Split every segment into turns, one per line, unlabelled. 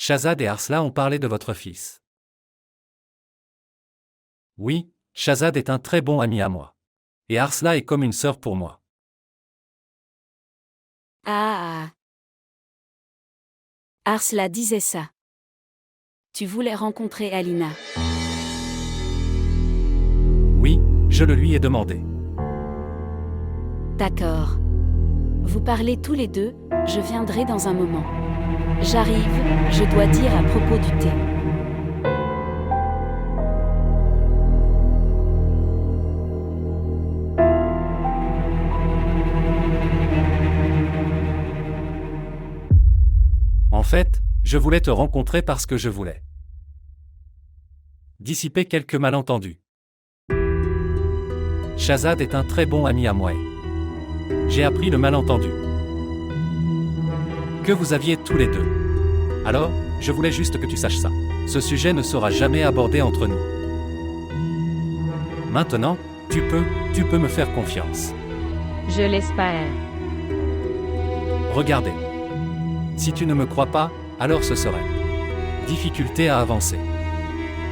Shahzad et Arsla ont parlé de votre fils. Oui, Shahzad est un très bon ami à moi. Et Arsla est comme une sœur pour moi.
Ah. Arsla disait ça. Tu voulais rencontrer Alina.
Oui, je le lui ai demandé.
D'accord. Vous parlez tous les deux, je viendrai dans un moment. J'arrive, je dois dire à propos du thé.
En fait, je voulais te rencontrer parce que je voulais dissiper quelques malentendus. Shahzad est un très bon ami à moi. J'ai appris le malentendu que vous aviez tous les deux. Alors, je voulais juste que tu saches ça. Ce sujet ne sera jamais abordé entre nous. Maintenant, tu peux me faire confiance.
Je l'espère.
Regardez. Si tu ne me crois pas, alors ce serait difficulté à avancer.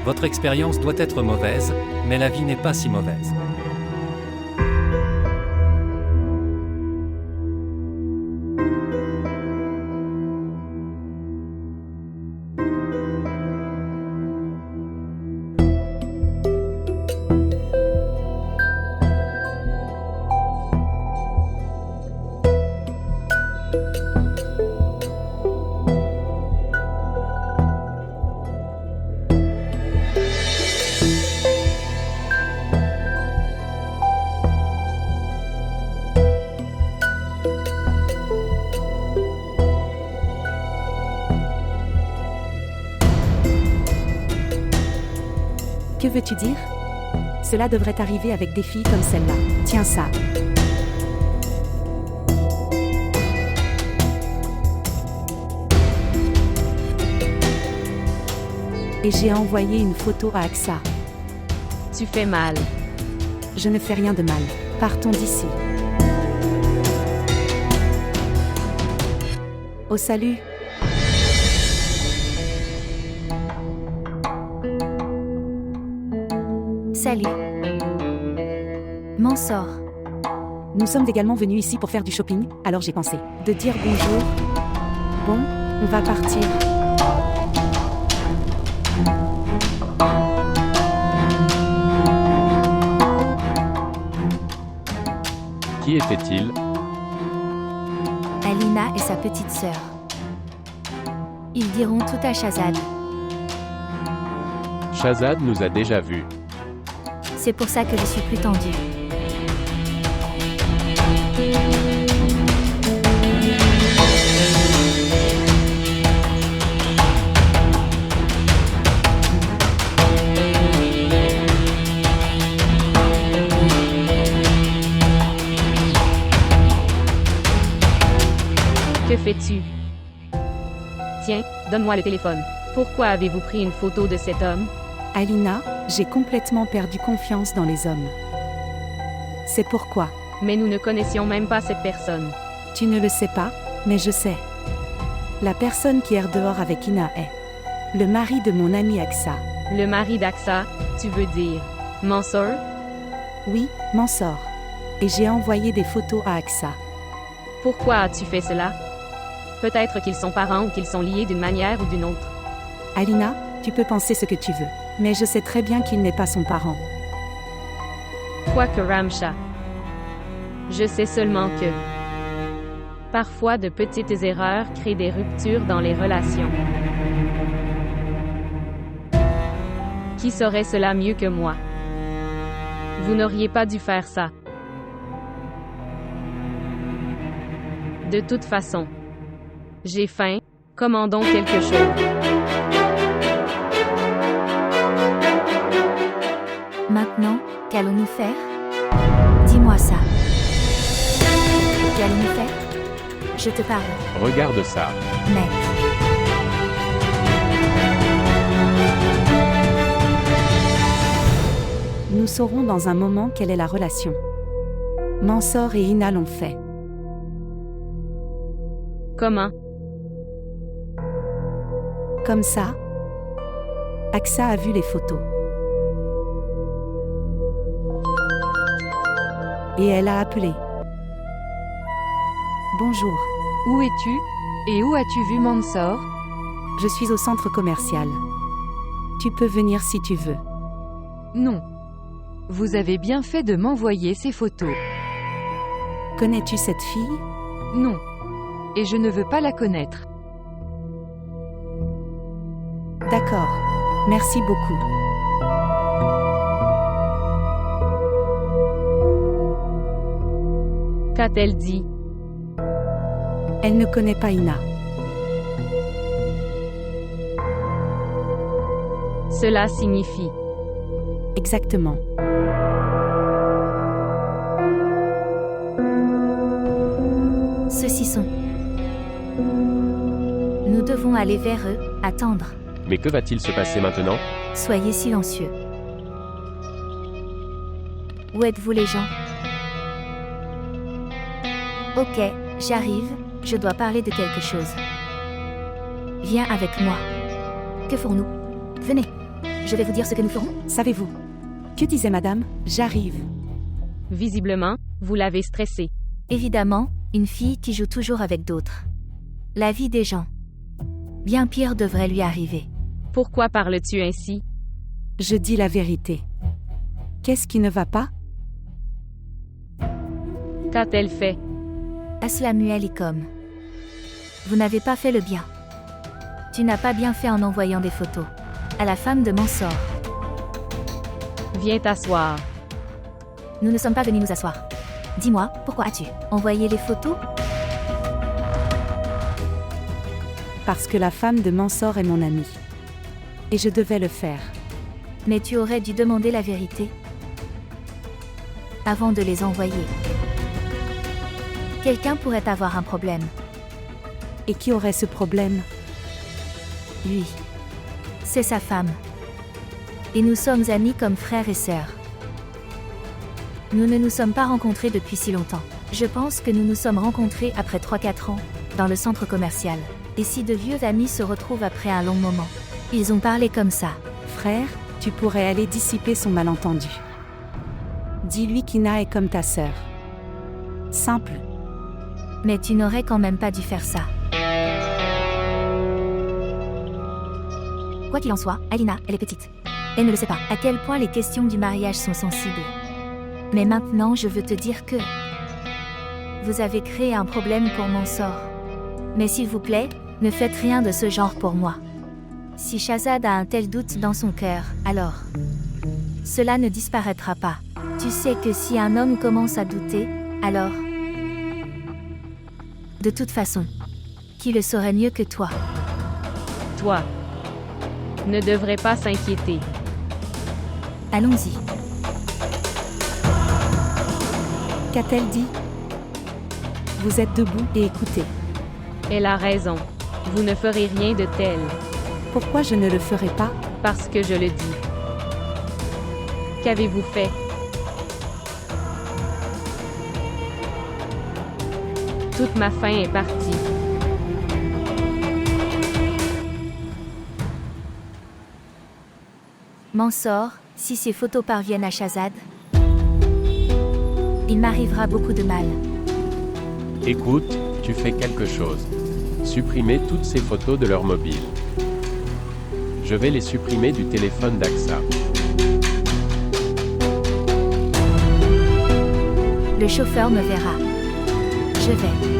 Votre expérience doit être mauvaise, mais la vie n'est pas si mauvaise.
Que veux-tu dire? Cela devrait arriver avec des filles comme celle-là. Tiens ça. Et j'ai envoyé une photo à Aksa.
Tu fais mal.
Je ne fais rien de mal. Partons d'ici. Au salut.
Salut. Mansour.
Nous sommes également venus ici pour faire du shopping, alors j'ai pensé de dire bonjour. Bon, on va partir.
Qui était-il?
Alina et sa petite sœur. Ils diront tout à Shahzad.
Shahzad nous a déjà vus.
C'est pour ça que je suis plus tendue.
Que fais-tu? Tiens, donne-moi le téléphone. Pourquoi avez-vous pris une photo de cet homme?
Alina, j'ai complètement perdu confiance dans les hommes. C'est pourquoi.
Mais nous ne connaissions même pas cette personne.
Tu ne le sais pas, mais je sais. La personne qui erre dehors avec Ina est le mari de mon ami Aksa.
Le mari d'Aksa, tu veux dire Mansour?
Oui, Mansour. Et j'ai envoyé des photos à Aksa.
Pourquoi as-tu fait cela? Peut-être qu'ils sont parents ou qu'ils sont liés d'une manière ou d'une autre.
Alina, tu peux penser ce que tu veux, mais je sais très bien qu'il n'est pas son parent.
Quoique Ramsha. Je sais seulement que parfois de petites erreurs créent des ruptures dans les relations. Qui saurait cela mieux que moi? Vous n'auriez pas dû faire ça. De toute façon, j'ai faim, commandons quelque chose.
Maintenant, qu'allons-nous faire? Dis-moi ça. Qu'allons-nous faire? Je te parle.
Regarde ça.
Mec.
Nous saurons dans un moment quelle est la relation. Mansour et Ina l'ont fait.
Comment?
Comme ça, Aksa a vu les photos. Et elle a appelé. Bonjour,
Où es-tu? Et où as-tu vu Mansour?
je suis au centre commercial. Tu peux venir si tu veux.
Non. Vous avez bien fait de m'envoyer ces photos.
Connais-tu cette fille?
Non. Et je ne veux pas la connaître.
D'accord. Merci beaucoup.
Qu'a-t-elle dit?
Elle ne connaît pas Ina.
Cela signifie.
Exactement.
Ceux-ci sont. Nous devons aller vers eux, attendre.
Mais que va-t-il se passer maintenant?
Soyez silencieux. Où êtes-vous les gens? Ok, j'arrive, je dois parler de quelque chose. Viens avec moi. Que ferons-nous? Venez, je vais vous dire ce que nous ferons.
Savez-vous? Que disait madame? J'arrive.
Visiblement, vous l'avez stressée.
Évidemment, une fille qui joue toujours avec d'autres. La vie des gens. Bien pire devrait lui arriver.
Pourquoi parles-tu ainsi?
Je dis la vérité. Qu'est-ce qui ne va pas?
Qu'a-t-elle fait?
Assalamu alaikum. Vous n'avez pas fait le bien. Tu n'as pas bien fait en envoyant des photos. À la femme de Mansour.
Viens t'asseoir.
Nous ne sommes pas venus nous asseoir. Dis-moi, pourquoi as-tu envoyé les photos?
Parce que la femme de Mansour est mon amie. Et je devais le faire.
Mais tu aurais dû demander la vérité avant de les envoyer. Quelqu'un pourrait avoir un problème.
Et qui aurait ce problème?
Lui. C'est sa femme. Et nous sommes amis comme frères et sœurs. Nous ne nous sommes pas rencontrés depuis si longtemps. Je pense que nous nous sommes rencontrés après 3-4 ans, dans le centre commercial. Et si de vieux amis se retrouvent après un long moment? Ils ont parlé comme ça.
Frère, tu pourrais aller dissiper son malentendu. Dis-lui qu'Ina est comme ta sœur. Simple.
Mais tu n'aurais quand même pas dû faire ça. Quoi qu'il en soit, Alina, elle est petite. Elle ne le sait pas à quel point les questions du mariage sont sensibles. Mais maintenant je veux te dire que vous avez créé un problème pour Mansour. Mais s'il vous plaît, ne faites rien de ce genre pour moi. Si Shahzad a un tel doute dans son cœur, alors cela ne disparaîtra pas. Tu sais que si un homme commence à douter, alors de toute façon, qui le saurait mieux que toi?
Toi. Ne devrais pas s'inquiéter.
Allons-y.
Qu'a-t-elle dit? Vous êtes debout et écoutez.
Elle a raison. Vous ne ferez rien de tel.
Pourquoi je ne le ferai pas?
Parce que je le dis. Qu'avez-vous fait? Toute ma faim est partie.
Mansour, si ces photos parviennent à Shahzad, il m'arrivera beaucoup de mal.
Écoute, tu fais quelque chose. Supprimer toutes ces photos de leur mobile. Je vais les supprimer du téléphone d'Aksa.
Le chauffeur me verra. Je vais.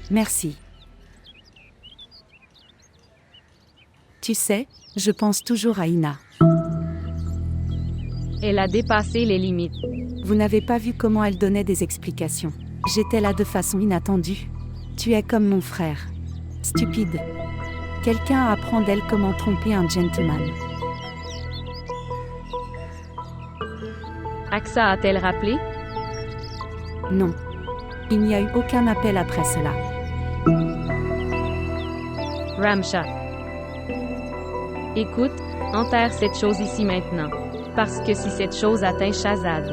Merci. Tu sais, je pense toujours à Ina.
Elle a dépassé les limites.
Vous n'avez pas vu comment elle donnait des explications. J'étais là de façon inattendue. Tu es comme mon frère. Stupide. Quelqu'un apprend d'elle comment tromper un gentleman.
Aksa a-t-elle rappelé?
Non. Il n'y a eu aucun appel après cela.
Ramsha. Écoute, enterre cette chose ici maintenant. Parce que si cette chose atteint Shahzad,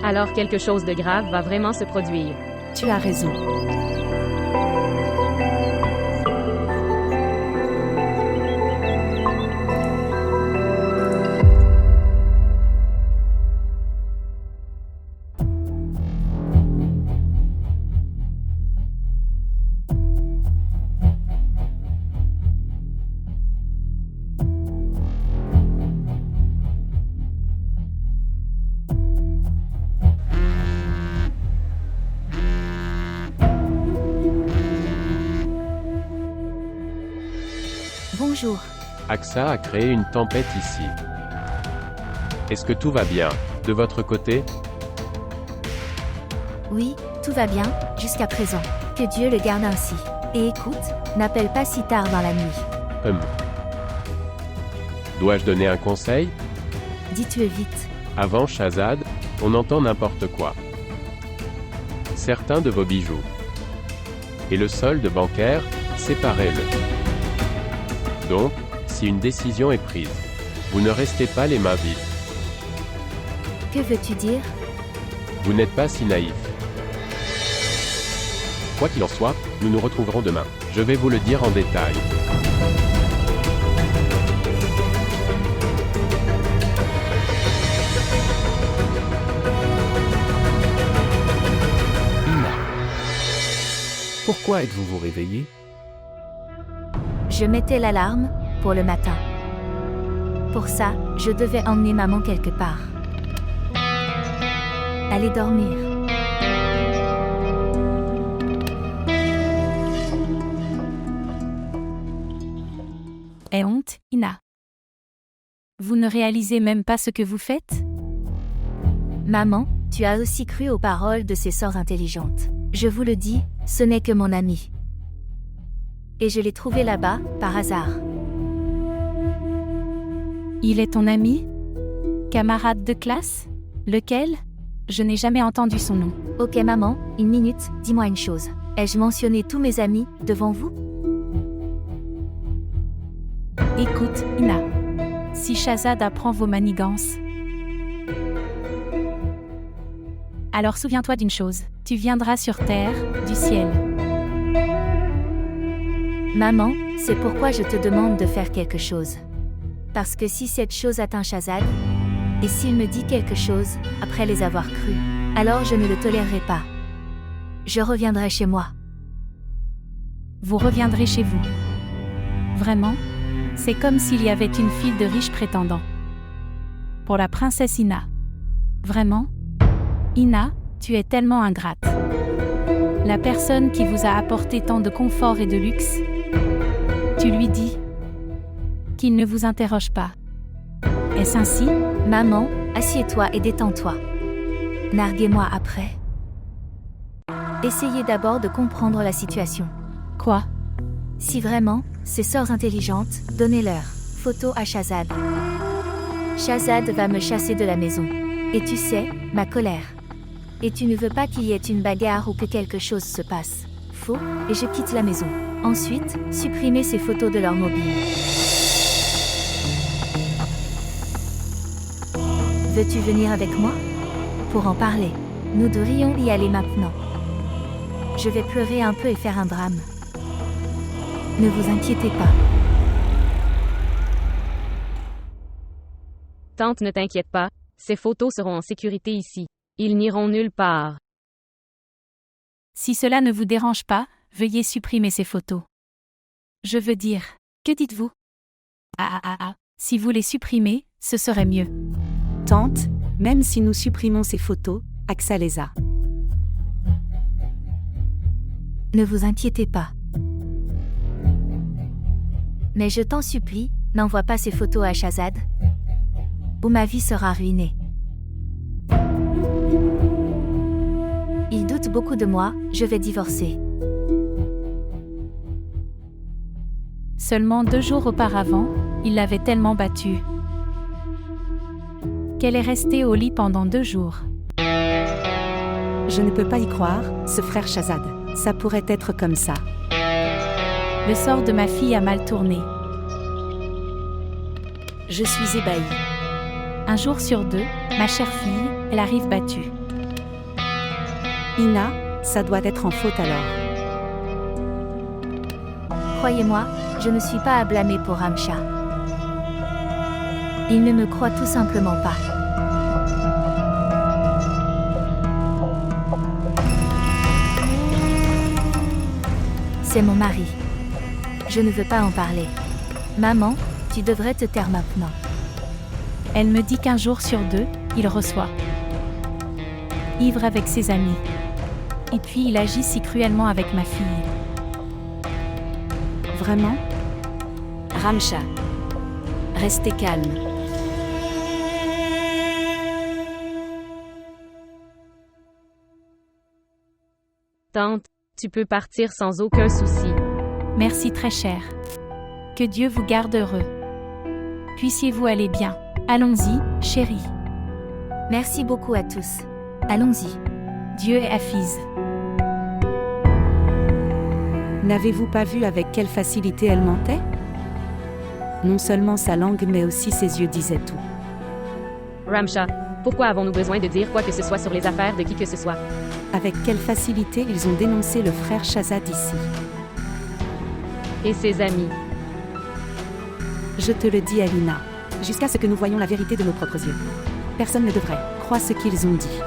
alors quelque chose de grave va vraiment se produire.
Tu as raison.
Bonjour.
AXA a créé une tempête ici. Est-ce que tout va bien, de votre côté?
Oui, tout va bien, jusqu'à présent. Que Dieu le garde ainsi. Et écoute, n'appelle pas si tard dans la nuit.
Dois-je donner un conseil?
Dis-tu vite.
Avant Shahzad, on entend n'importe quoi. Certains de vos bijoux. Et le solde bancaire, séparez-le. Donc, si une décision est prise, vous ne restez pas les mains vides.
Que veux-tu dire?
Vous n'êtes pas si naïf. Quoi qu'il en soit, nous nous retrouverons demain. Je vais vous le dire en détail.
Ina. Pourquoi êtes-vous réveillé?
Je mettais l'alarme pour le matin. Pour ça, je devais emmener maman quelque part. Allez dormir.
Aie honte, Ina. Vous ne réalisez même pas ce que vous faites?
Maman, tu as aussi cru aux paroles de ces sœurs intelligentes. Je vous le dis, ce n'est que mon ami. Et je l'ai trouvé là-bas, par hasard.
Il est ton ami? Camarade de classe? Lequel? Je n'ai jamais entendu son nom.
Ok maman, une minute, dis-moi une chose. Ai-je mentionné tous mes amis, devant vous?
Écoute, Ina. Si Shahzad apprend vos manigances, alors souviens-toi d'une chose. Tu viendras sur terre, du ciel.
Maman, c'est pourquoi je te demande de faire quelque chose. Parce que si cette chose atteint Shahzad, et s'il me dit quelque chose, après les avoir crus, alors je ne le tolérerai pas. Je reviendrai chez moi.
Vous reviendrez chez vous. Vraiment? C'est comme s'il y avait une file de riches prétendants. Pour la princesse Ina. Vraiment? Ina, tu es tellement ingrate. La personne qui vous a apporté tant de confort et de luxe, tu lui dis qu'il ne vous interroge pas. Est-ce ainsi?
Maman, assieds-toi et détends-toi. Narguez-moi après. Essayez d'abord de comprendre la situation.
Quoi?
Si vraiment, ces sœurs intelligentes, donnez-leur photo à Shahzad. Shahzad va me chasser de la maison. Et tu sais, ma colère. Et tu ne veux pas qu'il y ait une bagarre ou que quelque chose se passe. Faux, et je quitte la maison. Ensuite, supprimez ces photos de leur mobile. Veux-tu venir avec moi? Pour en parler. Nous devrions y aller maintenant. Je vais pleurer un peu et faire un drame. Ne vous inquiétez pas.
Tante, ne t'inquiète pas, ces photos seront en sécurité ici. Ils n'iront nulle part.
Si cela ne vous dérange pas, veuillez supprimer ces photos. Je veux dire, que dites-vous? Si vous les supprimez, ce serait mieux. Tante, même si nous supprimons ces photos, AXA les a.
Ne vous inquiétez pas. Mais je t'en supplie, n'envoie pas ces photos à Shahzad, ou ma vie sera ruinée. Il doute beaucoup de moi, je vais divorcer.
Seulement 2 jours auparavant, il l'avait tellement battue qu'elle est restée au lit pendant 2 jours. Je
Je ne peux pas y croire, ce frère Shahzad. Ça pourrait être comme ça.
Le sort de ma fille a mal tourné.
Je suis ébahie.
Un jour sur deux, ma chère fille, elle arrive battue.
Ina, ça doit être en faute alors.
Croyez-moi, je ne suis pas à blâmer pour Ramsha. Il ne me croit tout simplement pas. C'est mon mari. Je ne veux pas en parler. Maman, tu devrais te taire maintenant.
Elle me dit qu'un jour sur deux, il reçoit. Ivre avec ses amis. Et puis il agit si cruellement avec ma fille.
Vraiment?
Ramsha. Restez calme.
Tante, tu peux partir sans aucun souci.
Merci très cher. Que Dieu vous garde heureux. Puissiez-vous aller bien. Allons-y, chérie.
Merci beaucoup à tous. Allons-y.
Dieu est Hafiz.
N'avez-vous pas vu avec quelle facilité elle mentait? Non seulement sa langue mais aussi ses yeux disaient tout.
Ramsha, pourquoi avons-nous besoin de dire quoi que ce soit sur les affaires de qui que ce soit?
Avec quelle facilité ils ont dénoncé le frère Shahzad ici.
Et ses amis.
Je te le dis, Alina. Jusqu'à ce que nous voyions la vérité de nos propres yeux. Personne ne devrait croire ce qu'ils ont dit.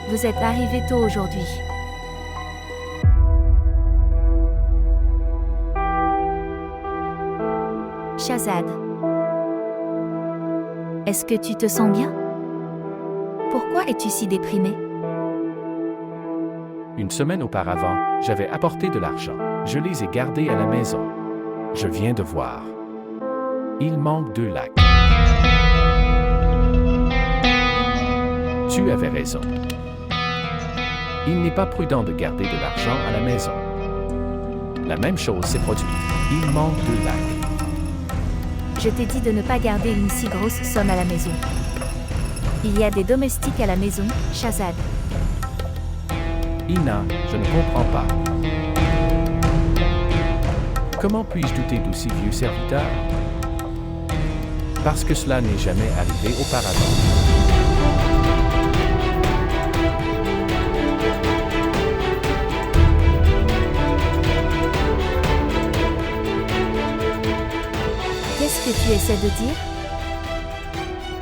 Vous êtes arrivé tôt aujourd'hui. Shahzad. Est-ce que tu te sens bien? Pourquoi es-tu si déprimé?
Une semaine auparavant, j'avais apporté de l'argent. Je les ai gardés à la maison. Je viens de voir. Il manque 2 lacs. Tu avais raison. Il n'est pas prudent de garder de l'argent à la maison. La même chose s'est produite. Il manque 2 lacs.
Je t'ai dit de ne pas garder une si grosse somme à la maison. Il y a des domestiques à la maison, Shahzad.
Ina, je ne comprends pas. Comment puis-je douter d'aussi vieux serviteurs? Parce que cela n'est jamais arrivé auparavant.
Qu'est-ce que tu essaies de dire?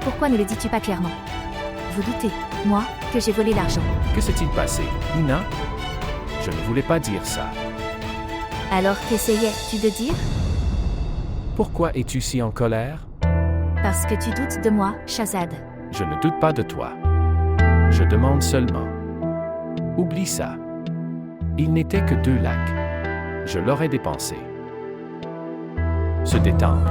Pourquoi ne le dis-tu pas clairement? Vous doutez, moi, que j'ai volé l'argent.
Que s'est-il passé, Ina? Je ne voulais pas dire ça.
Alors qu'essayais-tu de dire?
Pourquoi es-tu si en colère?
Parce que tu doutes de moi, Shahzad.
Je ne doute pas de toi. Je demande seulement. Oublie ça. Il n'était que 2 lacs. Je l'aurais dépensé. Se détendre.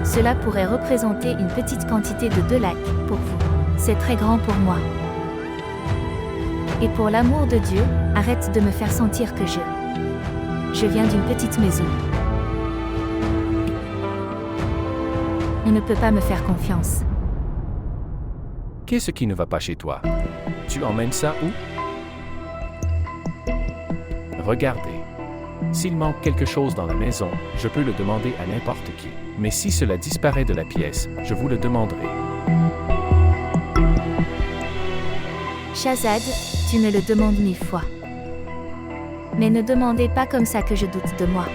Cela pourrait représenter une petite quantité de 2 lacs pour vous. C'est très grand pour moi. Et pour l'amour de Dieu, arrête de me faire sentir que je viens d'une petite maison. On ne peut pas me faire confiance.
Qu'est-ce qui ne va pas chez toi? Tu emmènes ça où? Regardez. S'il manque quelque chose dans la maison, je peux le demander à n'importe qui. Mais si cela disparaît de la pièce, je vous le demanderai.
Shahzad, tu me le demandes 1000 fois. Mais ne demandez pas comme ça que je doute de moi.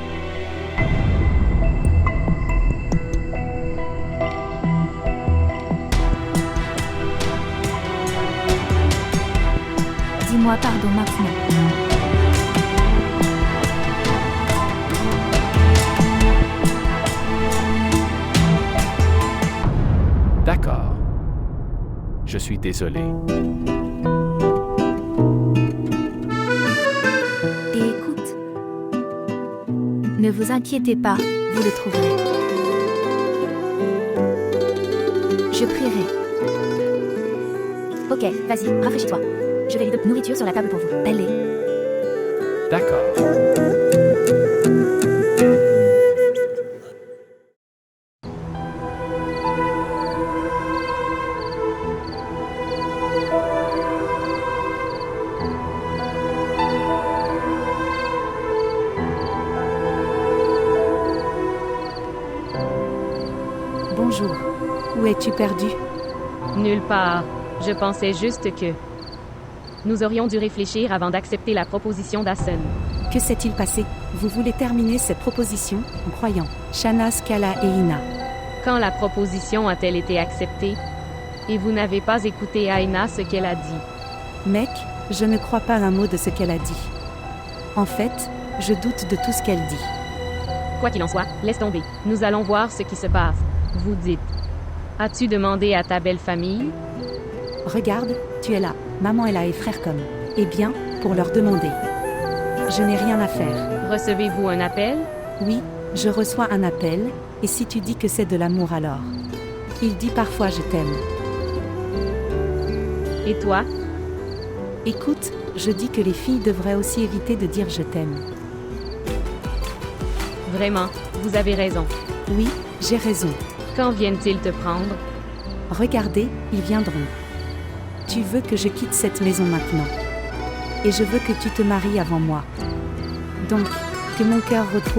Dis-moi pardon maintenant.
D'accord. Je suis désolé.
Et écoute. Ne vous inquiétez pas, vous le trouverez. Je prierai. Ok, vas-y, rafraîchis-toi. Je vais de nourriture sur la table pour vous. Allez.
D'accord.
Bonjour. Où es-tu perdu?
Nulle part. Je pensais juste que nous aurions dû réfléchir avant d'accepter la proposition d'Asen.
Que s'est-il passé? Vous voulez terminer cette proposition en croyant Shanaz, Kala et Ina.
Quand la proposition a-t-elle été acceptée? Et vous n'avez pas écouté Aina ce qu'elle a dit.
Mec, je ne crois pas un mot de ce qu'elle a dit. En fait, je doute de tout ce qu'elle dit.
Quoi qu'il en soit, laisse tomber. Nous allons voir ce qui se passe. Vous dites. As-tu demandé à ta belle famille?
Regarde, tu es là. Maman est là et frère comme. Eh bien, pour leur demander. Je n'ai rien à faire.
Recevez-vous un appel?
Oui, je reçois un appel, et si tu dis que c'est de l'amour alors? Il dit parfois je t'aime.
Et toi?
Écoute, je dis que les filles devraient aussi éviter de dire je t'aime.
Vraiment, vous avez raison.
Oui, j'ai raison.
Quand viennent-ils te prendre?
Regardez, ils viendront. Tu veux que je quitte cette maison maintenant. Et je veux que tu te maries avant moi. Donc, que mon cœur retrouve.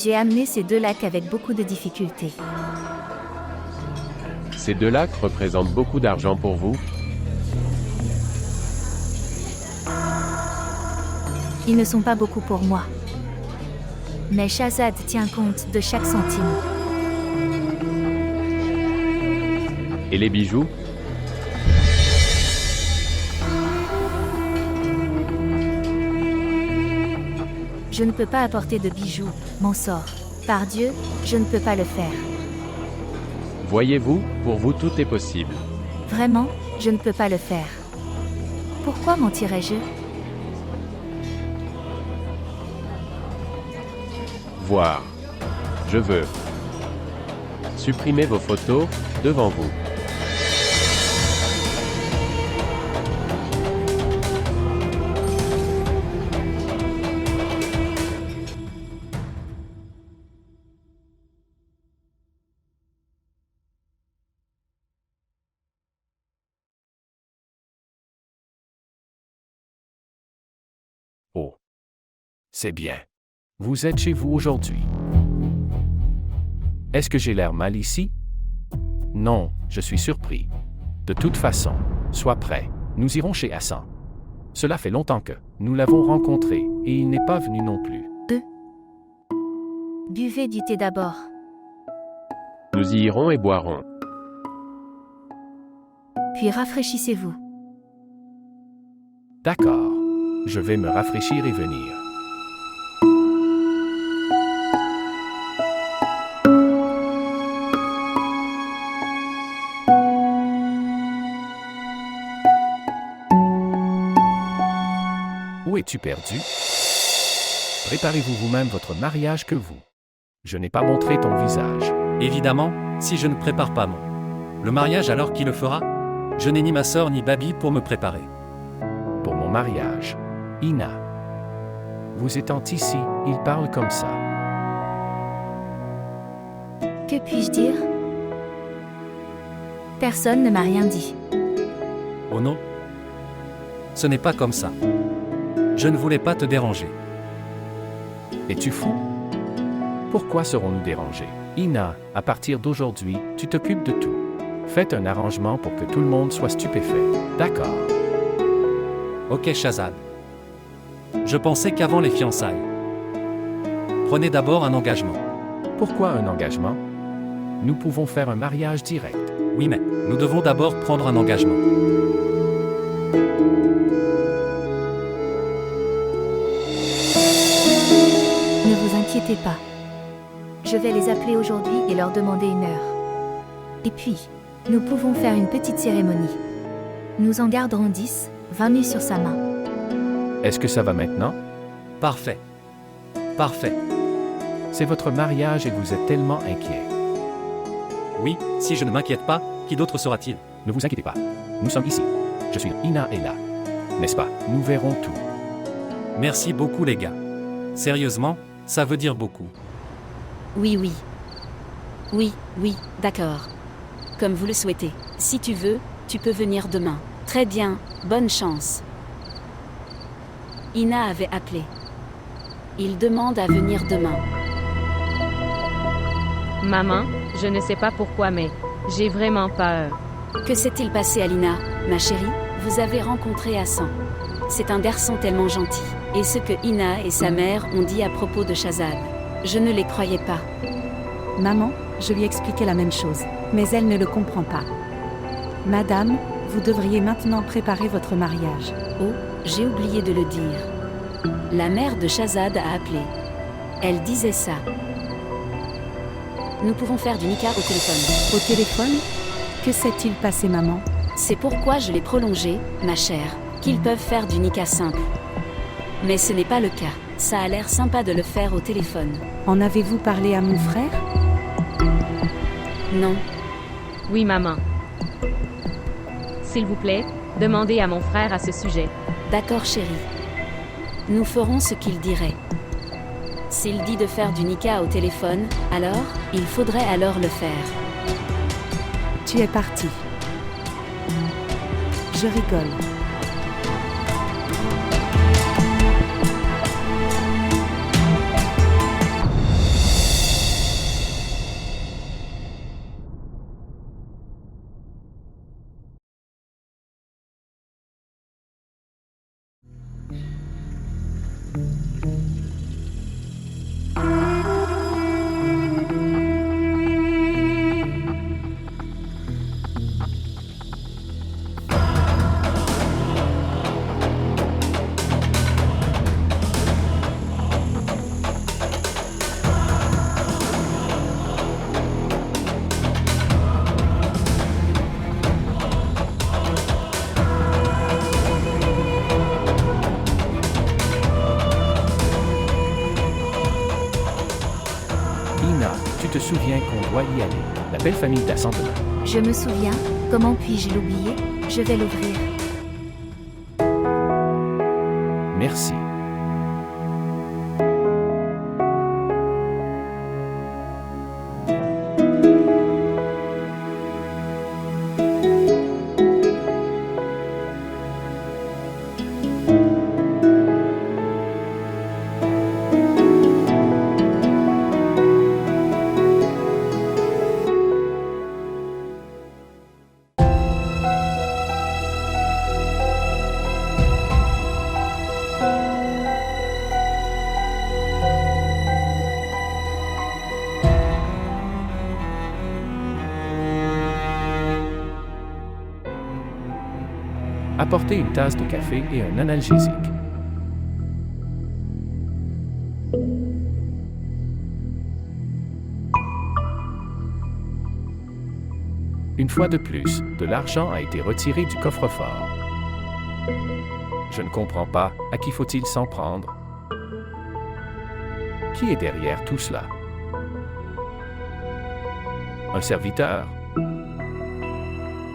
J'ai amené ces 2 lacs avec beaucoup de difficultés.
Ces 2 lacs représentent beaucoup d'argent pour vous?
Ils ne sont pas beaucoup pour moi. Mais Shahzad tient compte de chaque centime.
Et les bijoux?
Je ne peux pas apporter de bijoux, mon sort. Par Dieu, je ne peux pas le faire.
Voyez-vous, pour vous tout est possible.
Vraiment, je ne peux pas le faire. Pourquoi mentirais-je?
Voir. Je veux. Supprimez vos photos, devant vous. Oh. C'est bien. Vous êtes chez vous aujourd'hui. Est-ce que j'ai l'air mal ici? Non, je suis surpris. De toute façon, sois prêt. Nous irons chez Hassan. Cela fait longtemps que nous l'avons rencontré et il n'est pas venu non plus.
Buvez du thé d'abord.
Nous y irons et boirons.
Puis rafraîchissez-vous.
D'accord. Je vais me rafraîchir et venir. Où es-tu perdu? Préparez-vous vous-même votre mariage que vous. Je n'ai pas montré ton visage.
Évidemment, si je ne prépare pas le mariage, alors qui le fera? Je n'ai ni ma sœur ni Babi pour me préparer.
Pour mon mariage. Ina. Vous étant ici, il parle comme ça.
Que puis-je dire? Personne ne m'a rien dit.
Oh non? Ce n'est pas comme ça. Je ne voulais pas te déranger.
Es-tu fou? Pourquoi serons-nous dérangés? Ina, à partir d'aujourd'hui, tu t'occupes de tout. Faites un arrangement pour que tout le monde soit stupéfait. D'accord.
Ok Shahzad. Je pensais qu'avant les fiançailles. Prenez d'abord un engagement.
Pourquoi un engagement? Nous pouvons faire un mariage direct.
Oui mais, nous devons d'abord prendre un engagement.
Ne vous inquiétez pas. Je vais les appeler aujourd'hui et leur demander une heure. Et puis, nous pouvons faire une petite cérémonie. Nous en garderons 10, 20 000 sur sa main.
Est-ce que ça va maintenant?
Parfait. Parfait.
C'est votre mariage et vous êtes tellement inquiet.
Oui, si je ne m'inquiète pas, qui d'autre sera-t-il?
Ne vous inquiétez pas. Nous sommes ici. Je suis là. Ina est là. N'est-ce pas? Nous verrons tout.
Merci beaucoup les gars. Sérieusement, ça veut dire beaucoup.
Oui, oui. Oui, oui, d'accord. Comme vous le souhaitez. Si tu veux, tu peux venir demain. Très bien, bonne chance. Ina avait appelé. Il demande à venir demain.
Maman, je ne sais pas pourquoi mais j'ai vraiment peur.
Que s'est-il passé Alina, ma chérie? Vous avez rencontré Hassan. C'est un garçon tellement gentil. Et ce que Ina et sa mère ont dit à propos de Shahzad, je ne les croyais pas.
Maman, je lui expliquais la même chose, mais elle ne le comprend pas. Madame, vous devriez maintenant préparer votre mariage.
Oh, j'ai oublié de le dire. La mère de Shahzad a appelé. Elle disait ça. Nous pouvons faire du nikah au téléphone.
Au téléphone? Que s'est-il passé, maman?
C'est pourquoi je l'ai prolongé, ma chère, qu'ils peuvent faire du nikah simple. Mais ce n'est pas le cas. Ça a l'air sympa de le faire au téléphone.
En avez-vous parlé à mon frère?
Non.
Oui, maman. S'il vous plaît, demandez à mon frère à ce sujet.
D'accord, chérie. Nous ferons ce qu'il dirait. S'il dit de faire du nikah au téléphone, alors, il faudrait alors le faire.
Tu es parti. Je rigole.
Ina, tu te souviens qu'on doit y aller. La belle famille d'Hassan demain.
Je me souviens, comment puis-je l'oublier? Je vais l'ouvrir.
Merci. Apportez une tasse de café et un analgésique. Une fois de plus, de l'argent a été retiré du coffre-fort. Je ne comprends pas, à qui faut-il s'en prendre? Qui est derrière tout cela? Un serviteur?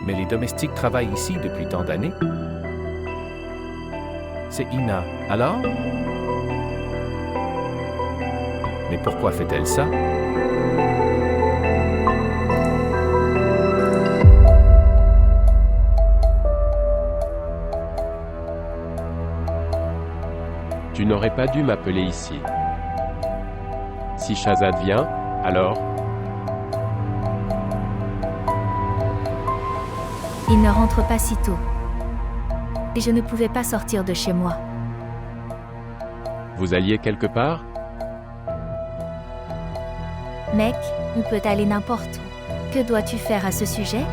Mais les domestiques travaillent ici depuis tant d'années. C'est Ina. Alors? Mais pourquoi fait-elle ça? Tu n'aurais pas dû m'appeler ici. Si Shahzad vient, alors?
Il ne rentre pas si tôt. Et je ne pouvais pas sortir de chez moi.
Vous alliez quelque part?
Mec, on peut aller n'importe où. Que dois-tu faire à ce sujet?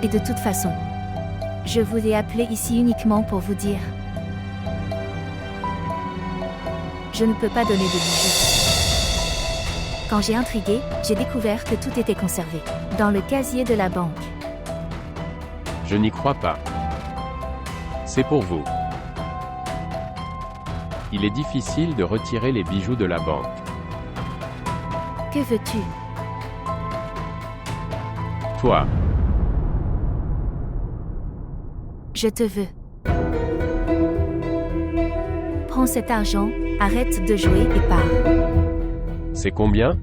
Et de toute façon, je vous ai appelé ici uniquement pour vous dire. Je ne peux pas donner de bijoux. Quand j'ai intrigué, j'ai découvert que tout était conservé dans le casier de la banque.
Je n'y crois pas. C'est pour vous. Il est difficile de retirer les bijoux de la banque.
Que veux-tu?
Toi,
Je te veux. Prends cet argent, arrête de jouer et pars.
c'est combien?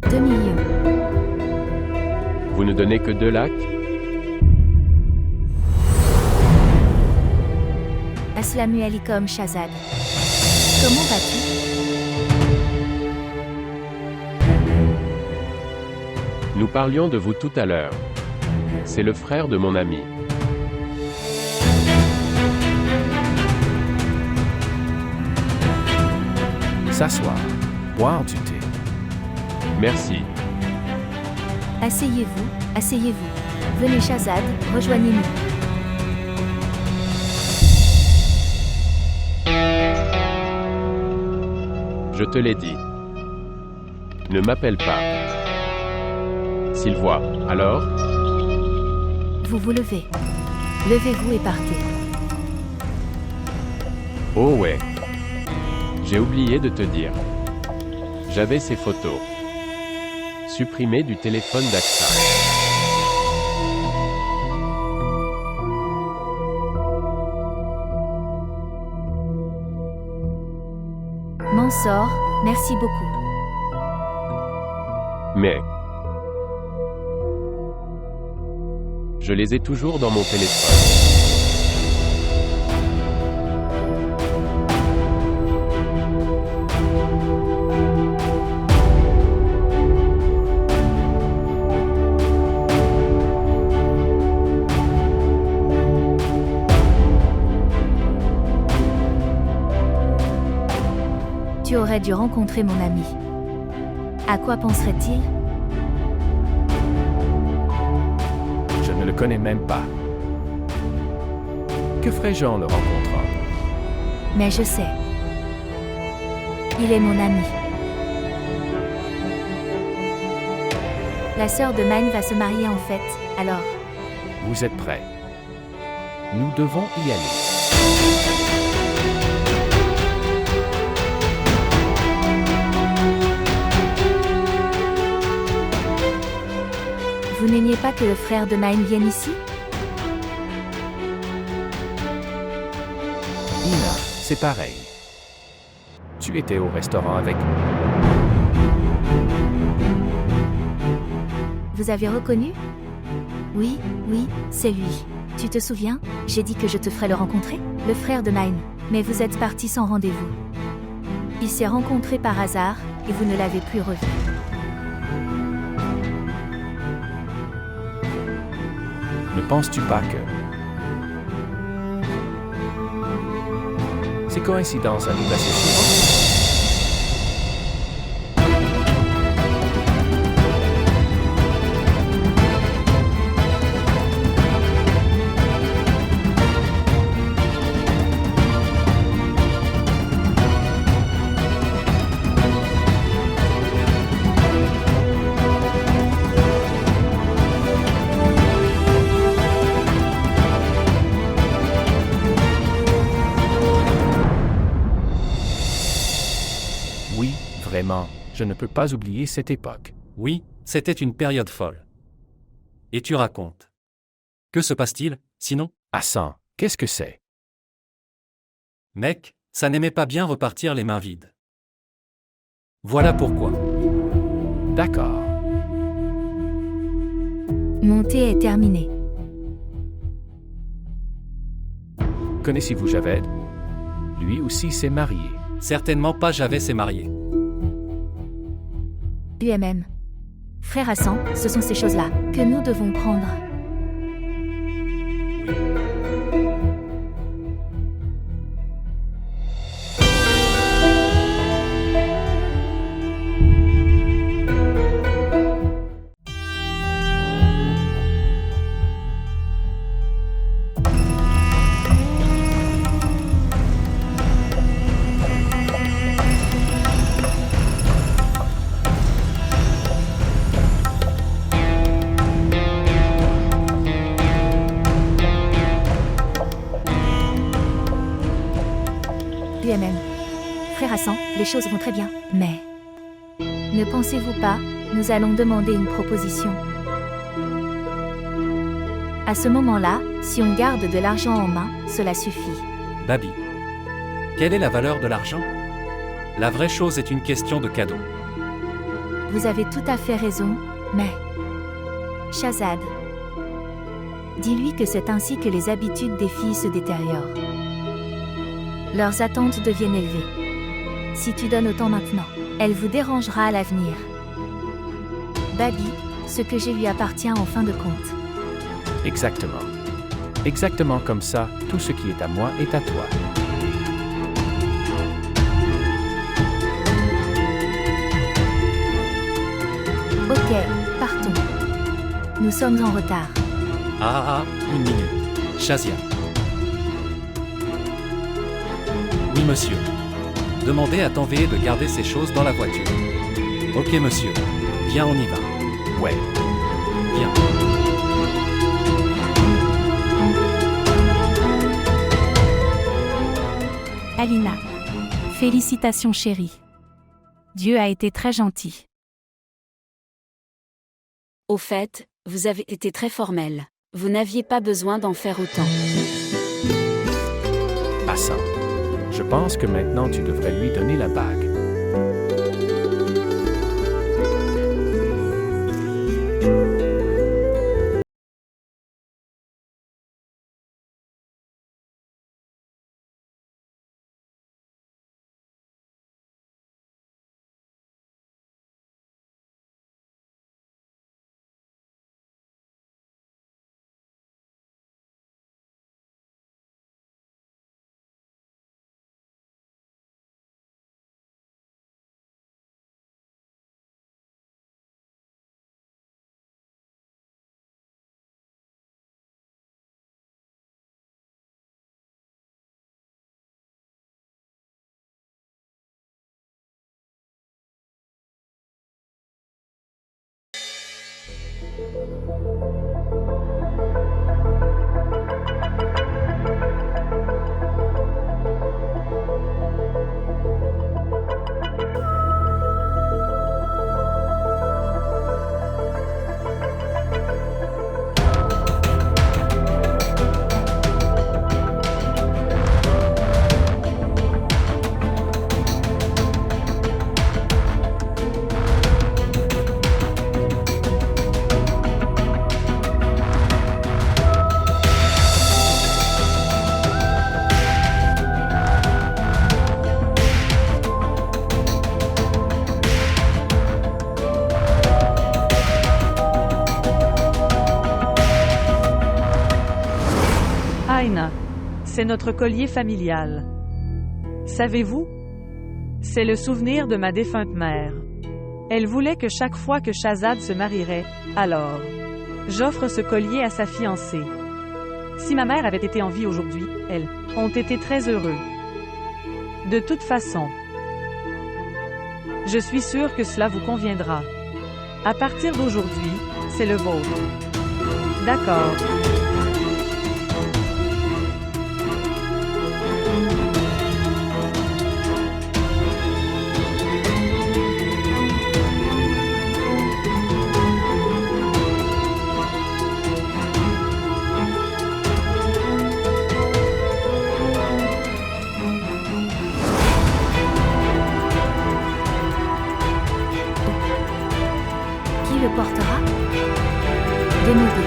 2 millions.
Vous ne donnez que 2 lakhs?
Assalamu alaikum Shahzad. Comment vas-tu?
Nous parlions de vous tout à l'heure. C'est le frère de mon ami.
S'asseoir. Boire du thé.
Merci.
Asseyez-vous, asseyez-vous. Venez Shahzad, rejoignez-nous.
Je te l'ai dit. Ne m'appelle pas. S'il voit, alors?
Vous vous levez. Levez-vous et partez.
Oh ouais. J'ai oublié de te dire. J'avais ces photos. Supprimées du téléphone d'Aksa.
Mansour, merci beaucoup.
Mais je les ai toujours dans mon téléphone.
Tu aurais dû rencontrer mon ami. À quoi penserait-il?
Je ne le connais même pas. Que ferais-je en le rencontrant?
Mais je sais. Il est mon ami. La sœur de Mine va se marier en fait, alors.
Vous êtes prêts? Nous devons y aller.
Vous n'aimiez pas que le frère de Mine vienne ici?
Ina, c'est pareil. Tu étais au restaurant avec nous.
Vous avez reconnu? Oui, oui, c'est lui. Tu te souviens? J'ai dit que je te ferais le rencontrer? Le frère de Mine. Mais vous êtes partis sans rendez-vous. Il s'est rencontré par hasard, et vous ne l'avez plus revu.
Ne penses-tu pas que... Ces coïncidences arrivent assez souvent? Oui, vraiment, je ne peux pas oublier cette époque.
Oui, c'était une période folle. Et tu racontes. Que se passe-t-il, sinon?
Hassan, qu'est-ce que c'est?
Mec, ça n'aimait pas bien repartir les mains vides. Voilà pourquoi.
D'accord.
Mon thé est terminé.
Connaissez-vous Javed? Lui aussi s'est marié.
Certainement pas, Javed s'est marié.
UMM. Frère Hassan, ce sont ces choses-là que nous devons prendre. UMM. Frère Hassan, les choses vont très bien, mais... Ne pensez-vous pas, nous allons demander une proposition. À ce moment-là, si on garde de l'argent en main, cela suffit.
Babi. Quelle est la valeur de l'argent? La vraie chose est une question de cadeau.
Vous avez tout à fait raison, mais... Shahzad. Dis-lui que c'est ainsi que les habitudes des filles se détériorent. Leurs attentes deviennent élevées. Si tu donnes autant maintenant, elle vous dérangera à l'avenir. Babi, ce que j'ai lui appartient en fin de compte.
Exactement. Exactement comme ça, tout ce qui est à moi est à toi.
Ok, partons. Nous sommes en retard.
Une minute. Shazia. Oui, monsieur. Demandez à Tanvé de garder ses choses dans la voiture. Ok, monsieur. Viens, on y va.
Ouais.
Viens.
Alina. Félicitations chérie. Dieu a été très gentil.
Au fait, vous avez été très formel. Vous n'aviez pas besoin d'en faire autant.
Hassan. Je pense que maintenant tu devrais lui donner la bague.
Aina, c'est notre collier familial. Savez-vous? C'est le souvenir de ma défunte mère. Elle voulait que chaque fois que Shahzad se marierait, alors, j'offre ce collier à sa fiancée. Si ma mère avait été en vie aujourd'hui, elles ont été très heureux. De toute façon, je suis sûre que cela vous conviendra. À partir d'aujourd'hui, c'est le vôtre. D'accord.
Qui le portera? Dénudé.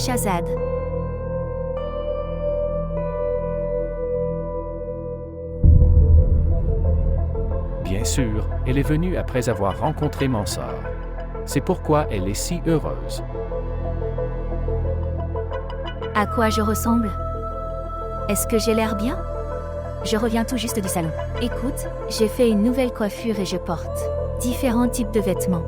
Shahzad.
Bien sûr, elle est venue après avoir rencontré Mansour. C'est pourquoi elle est si heureuse.
À quoi je ressemble? Est-ce que j'ai l'air bien? Je reviens tout juste du salon. Écoute, j'ai fait une nouvelle coiffure et je porte différents types de vêtements.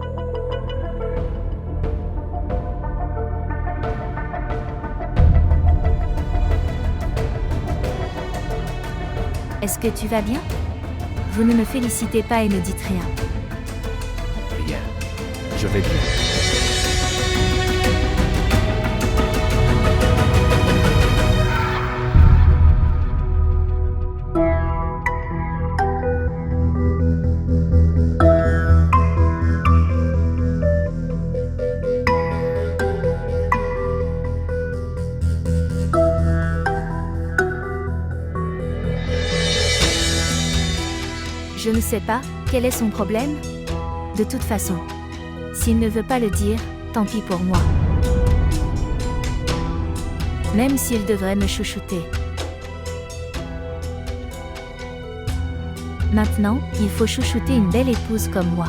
Est-ce que tu vas bien? Vous ne me félicitez pas et ne dites rien.
Rien. Je vais bien.
Je ne sais pas, quel est son problème? De toute façon, s'il ne veut pas le dire, tant pis pour moi. Même s'il devrait me chouchouter. Maintenant, il faut chouchouter une belle épouse comme moi.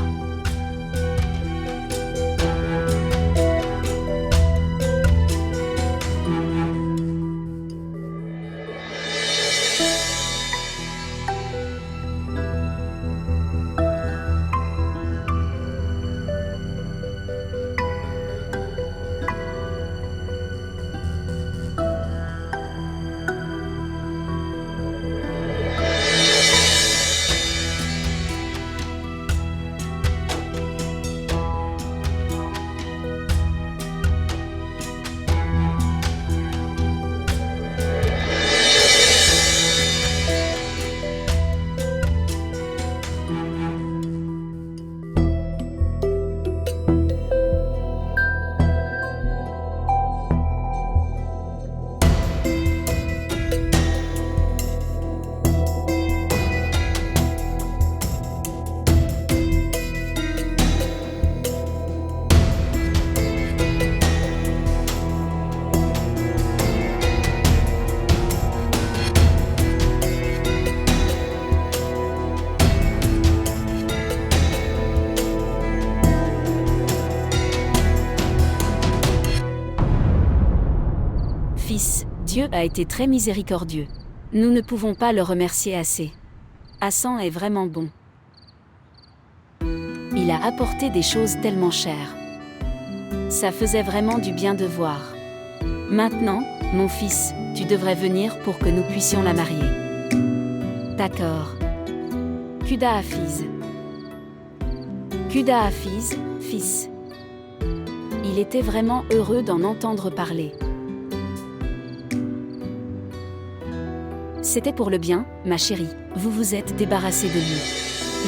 Fils, Dieu a été très miséricordieux. Nous ne pouvons pas le remercier assez. Hassan est vraiment bon. Il a apporté des choses tellement chères. Ça faisait vraiment du bien de voir. Maintenant, mon fils, tu devrais venir pour que nous puissions la marier. D'accord. Kuda Hafiz. Kuda Hafiz, fils. Il était vraiment heureux d'en entendre parler. C'était pour le bien, ma chérie. Vous vous êtes débarrassée de lui.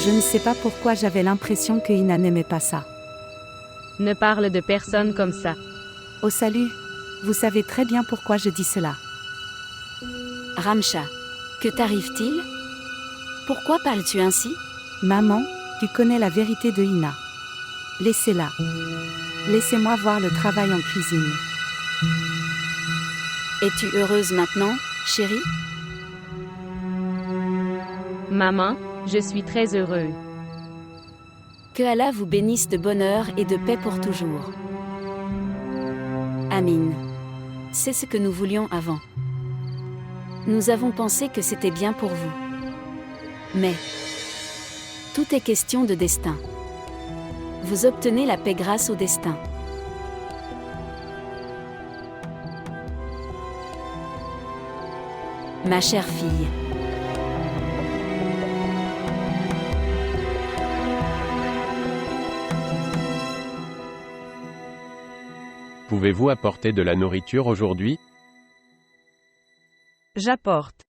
Je ne sais pas pourquoi j'avais l'impression que Ina n'aimait pas ça.
Ne parle de personne comme ça.
Au salut, vous savez très bien pourquoi je dis cela.
Ramsha, que t'arrive-t-il? Pourquoi parles-tu ainsi?
Maman, tu connais la vérité de Ina. Laissez-la. Laissez-moi voir le travail en cuisine.
Es-tu heureuse maintenant, chérie?
Maman, je suis très heureux.
Que Allah vous bénisse de bonheur et de paix pour toujours. Amin. C'est ce que nous voulions avant. Nous avons pensé que c'était bien pour vous. Mais tout est question de destin. Vous obtenez la paix grâce au destin. Ma chère fille.
Pouvez-vous apporter de la nourriture aujourd'hui?
J'apporte.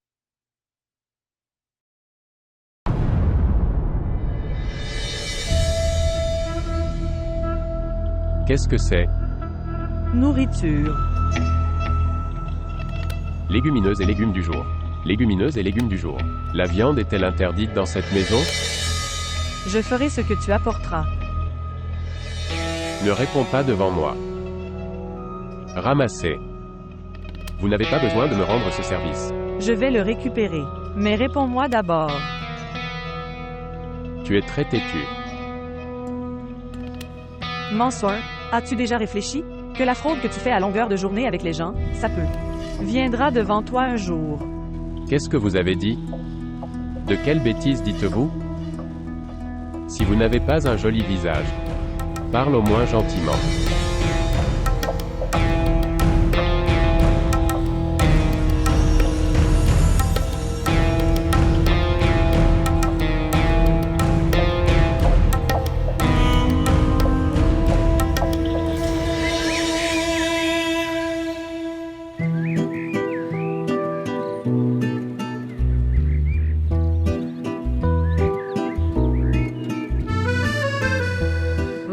Qu'est-ce que c'est?
Nourriture.
Légumineuses et légumes du jour. Légumineuses et légumes du jour. La viande est-elle interdite dans cette maison?
Je ferai ce que tu apporteras.
Ne réponds pas devant moi. Ramassez. Vous n'avez pas besoin de me rendre ce service.
Je vais le récupérer. Mais réponds-moi d'abord.
Tu es très têtu.
Mansour, as-tu déjà réfléchi? Que la fraude que tu fais à longueur de journée avec les gens, ça peut. Viendra devant toi un jour.
Qu'est-ce que vous avez dit? De quelle bêtise dites-vous? Si vous n'avez pas un joli visage, parle au moins gentiment.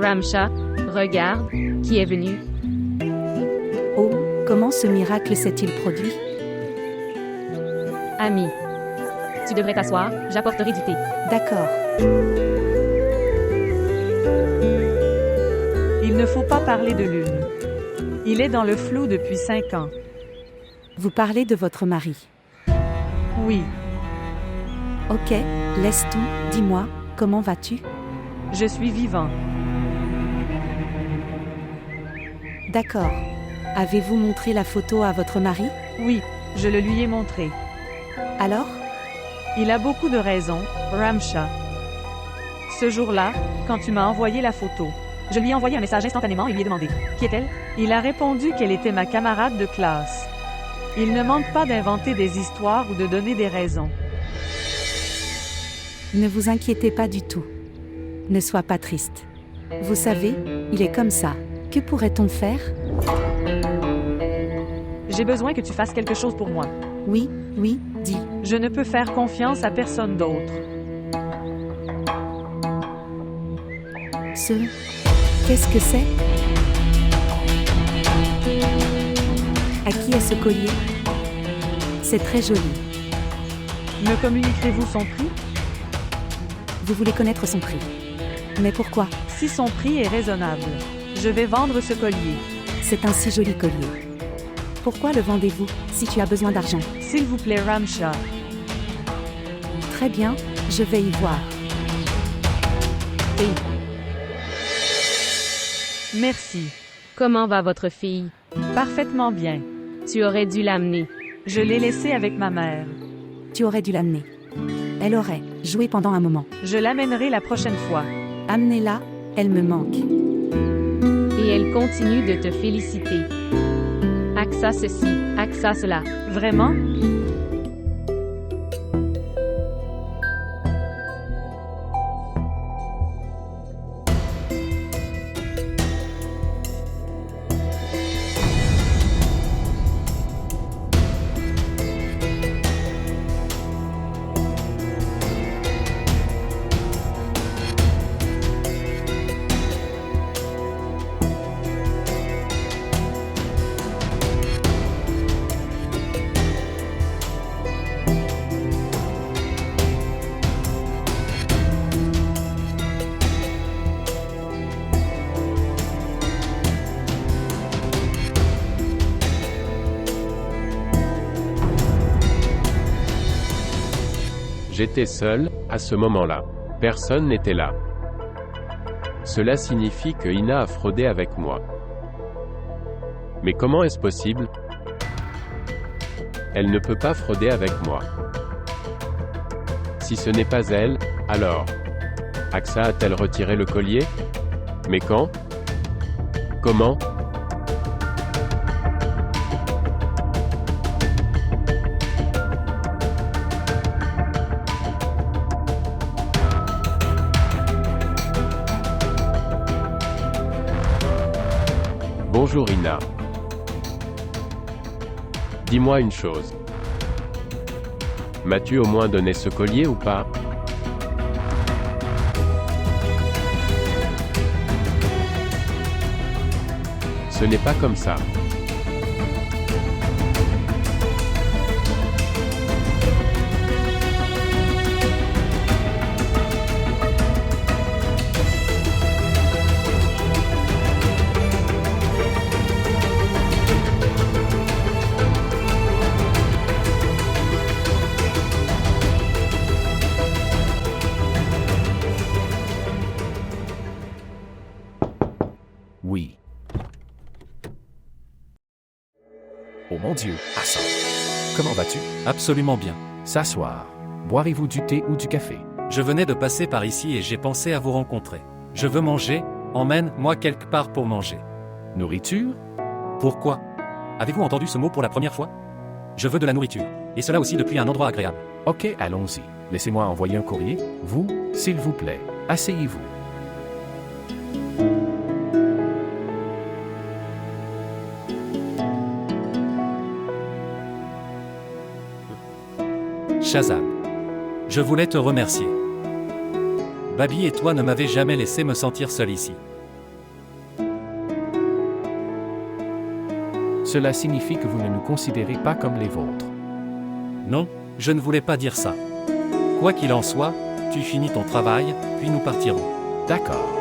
Ramsha, regarde, qui est venu.
Oh, comment ce miracle s'est-il produit?
Ami. Tu devrais t'asseoir, j'apporterai du thé.
D'accord.
Il ne faut pas parler de lune. Il est dans le flou depuis 5 ans.
Vous parlez de votre mari.
Oui,
Ok, laisse tout, dis-moi, comment vas-tu?
je suis vivant.
D'accord. Avez-vous montré la photo à votre mari?
Oui, je le lui ai montré.
Alors?
Il a beaucoup de raisons, Ramsha. Ce jour-là, quand tu m'as envoyé la photo, je lui ai envoyé un message instantanément et lui ai demandé « Qui est-elle » Il a répondu qu'elle était ma camarade de classe. Il ne manque pas d'inventer des histoires ou de donner des raisons.
Ne vous inquiétez pas du tout. Ne sois pas triste. Vous savez, il est comme ça. Que pourrait-on faire?
J'ai besoin que tu fasses quelque chose pour moi.
Oui, oui, dis.
Je ne peux faire confiance à personne d'autre.
Qu'est-ce que c'est? À qui est ce collier? C'est très joli.
Me communiquerez-vous son prix?
Vous voulez connaître son prix. Mais pourquoi?
Si son prix est raisonnable, je vais vendre ce collier.
C'est un si joli collier. Pourquoi le vendez-vous, si tu as besoin d'argent?
S'il vous plaît, Ramsha.
Très bien, je vais y voir.
Merci.
Comment va votre fille?
Parfaitement bien.
Tu aurais dû l'amener.
Je l'ai laissée avec ma mère.
Tu aurais dû l'amener. Elle aurait joué pendant un moment.
Je l'amènerai la prochaine fois.
Amenez-la, elle me manque.
Et elle continue de te féliciter. Axa ceci, axa cela.
Vraiment?
J'étais seul, à ce moment-là. Personne n'était là. Cela signifie que Ina a fraudé avec moi. Mais comment est-ce possible? Elle ne peut pas frauder avec moi. Si ce n'est pas elle, alors Axa a-t-elle retiré le collier? Mais quand? Comment? Bonjour Ina. Dis-moi une chose. M'as-tu au moins donné ce collier ou pas? Ce n'est pas comme ça.
Oui. Oh mon Dieu, Hassan. Comment vas-tu?
Absolument bien.
S'asseoir. Boirez-vous du thé ou du café?
Je venais de passer par ici et j'ai pensé à vous rencontrer. Je veux manger, emmène-moi quelque part pour manger.
Nourriture?
Pourquoi? Avez-vous entendu ce mot pour la première fois? Je veux de la nourriture, et cela aussi depuis un endroit agréable.
Ok, allons-y. Laissez-moi envoyer un courrier. Vous, s'il vous plaît, asseyez-vous.
Shahzad. Je voulais te remercier. Babi et toi ne m'avez jamais laissé me sentir seul ici.
Cela signifie que vous ne nous considérez pas comme les vôtres.
Non, je ne voulais pas dire ça. Quoi qu'il en soit, tu finis ton travail, puis nous partirons.
D'accord.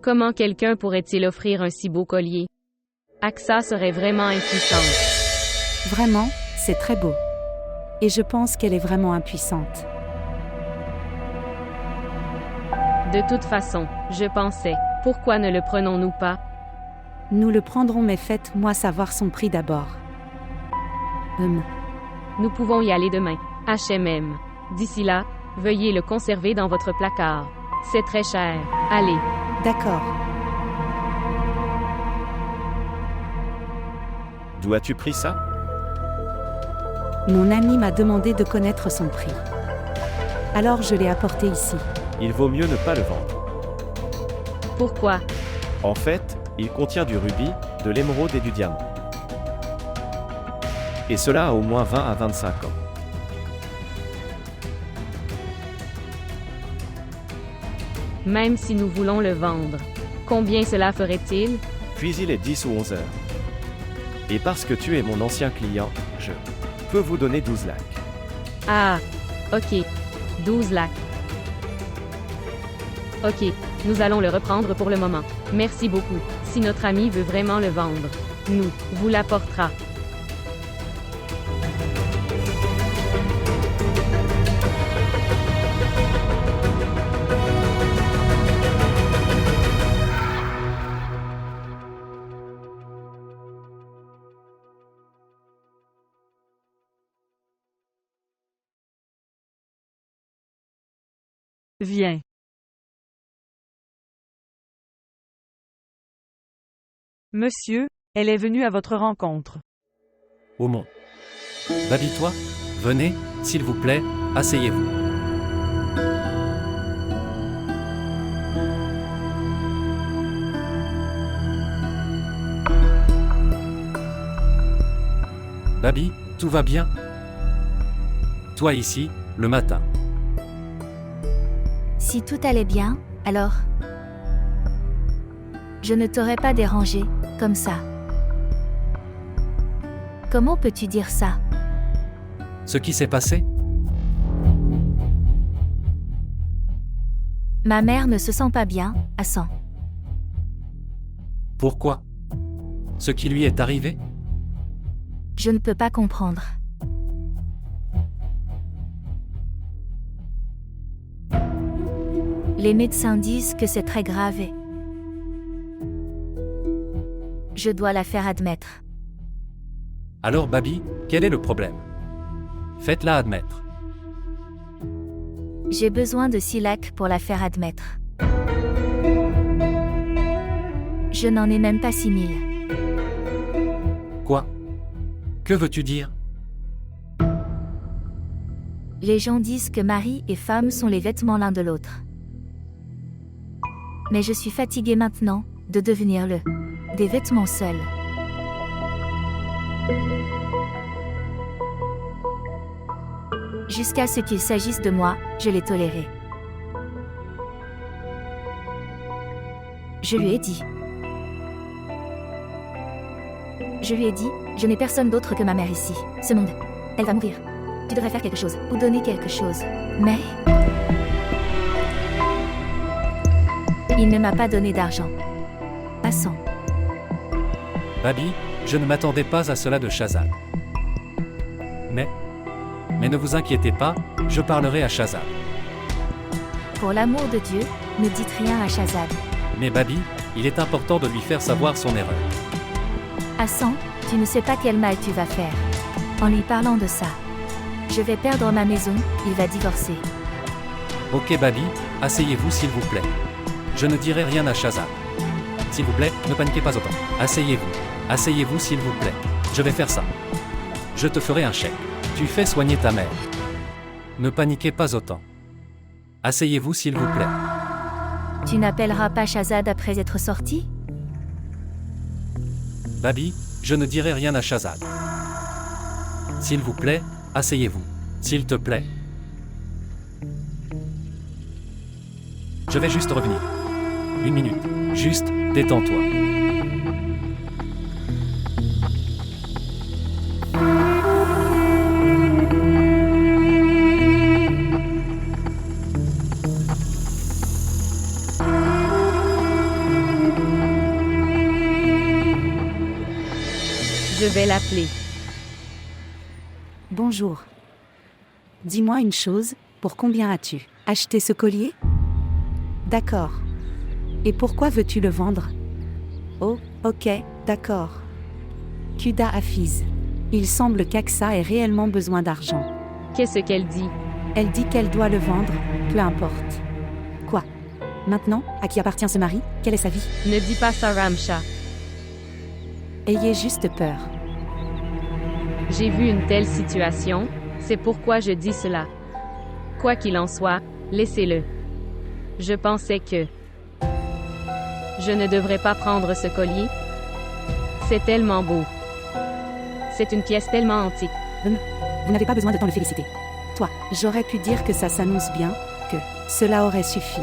Comment quelqu'un pourrait-il offrir un si beau collier? Aksa serait vraiment impuissante.
Vraiment, c'est très beau. Et je pense qu'elle est vraiment impuissante.
De toute façon, je pensais, pourquoi ne le prenons-nous pas?
Nous le prendrons, mais faites-moi savoir son prix d'abord.
Nous pouvons y aller demain. HMM. D'ici là, veuillez le conserver dans votre placard. C'est très cher. Allez.
D'accord.
D'où as-tu pris ça?
Mon ami m'a demandé de connaître son prix. Alors je l'ai apporté ici.
Il vaut mieux ne pas le vendre.
Pourquoi?
En fait, il contient du rubis, de l'émeraude et du diamant. Et cela a au moins 20 à 25 ans.
Même si nous voulons le vendre, combien cela ferait-il?
Puis il est 10 ou 11 heures. Et parce que tu es mon ancien client, je peux vous donner 12 lacs.
Ah, ok. 12 lacs. Ok, nous allons le reprendre pour le moment. Merci beaucoup. Si notre ami veut vraiment le vendre, nous vous l'apportera.
Viens. Monsieur, elle est venue à votre rencontre.
Aumont. Babi, toi, venez, s'il vous plaît, asseyez-vous. Babi, tout va bien? Toi ici, le matin.
Si tout allait bien, alors je ne t'aurais pas dérangé, comme ça. Comment peux-tu dire ça?
Ce qui s'est passé?
Ma mère ne se sent pas bien, Hassan.
Pourquoi? Ce qui lui est arrivé?
Je ne peux pas comprendre. Les médecins disent que c'est très grave et je dois la faire admettre.
Alors Babi, quel est le problème? Faites-la admettre.
J'ai besoin de 6 lacs pour la faire admettre. Je n'en ai même pas 6 000.
Quoi? Que veux-tu dire?
Les gens disent que mari et femme sont les vêtements l'un de l'autre. Mais je suis fatiguée maintenant de devenir des vêtements seuls. Jusqu'à ce qu'il s'agisse de moi, je l'ai toléré. Je lui ai dit, je n'ai personne d'autre que ma mère ici. Ce monde, elle va mourir. Tu devrais faire quelque chose, ou donner quelque chose. Mais il ne m'a pas donné d'argent. Hassan.
Babi, Je ne m'attendais pas à cela de Shahzad. Mais ne vous inquiétez pas, je parlerai à Shahzad.
Pour l'amour de Dieu, ne dites rien à Shahzad.
Mais Babi, il est important de lui faire savoir son erreur.
Hassan, tu ne sais pas quel mal tu vas faire. En lui parlant de ça. Je vais perdre ma maison, il va divorcer.
Ok Babi, asseyez-vous s'il vous plaît. Je ne dirai rien à Shahzad. S'il vous plaît, ne paniquez pas autant. Asseyez-vous. Asseyez-vous s'il vous plaît. Je vais faire ça. Je te ferai un chèque. Tu fais soigner ta mère. Ne paniquez pas autant. Asseyez-vous s'il vous plaît.
Tu n'appelleras pas Shahzad après être sorti?
Babi, je ne dirai rien à Shahzad. S'il vous plaît, asseyez-vous. S'il te plaît. Je vais juste revenir. 1 minute. Juste, détends-toi.
Je vais l'appeler.
Bonjour. Dis-moi une chose, pour combien as-tu acheté ce collier? D'accord. Et pourquoi veux-tu le vendre? Oh, ok, d'accord. Kuda Hafiz. Il semble qu'Aksa ait réellement besoin d'argent.
Qu'est-ce qu'elle dit?
Elle dit qu'elle doit le vendre, peu importe. Quoi? Maintenant, à qui appartient ce mari? Quelle est sa vie?
Ne dis pas ça, Ramsha.
Ayez juste peur.
J'ai vu une telle situation, c'est pourquoi je dis cela. Quoi qu'il en soit, laissez-le. Je pensais que je ne devrais pas prendre ce collier. C'est tellement beau. C'est une pièce tellement antique.
Vous n'avez pas besoin de tant le féliciter. Toi, j'aurais pu dire que ça s'annonce bien, que cela aurait suffi.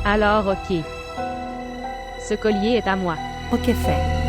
Alors ok. Ce collier est à moi.
Ok, fait.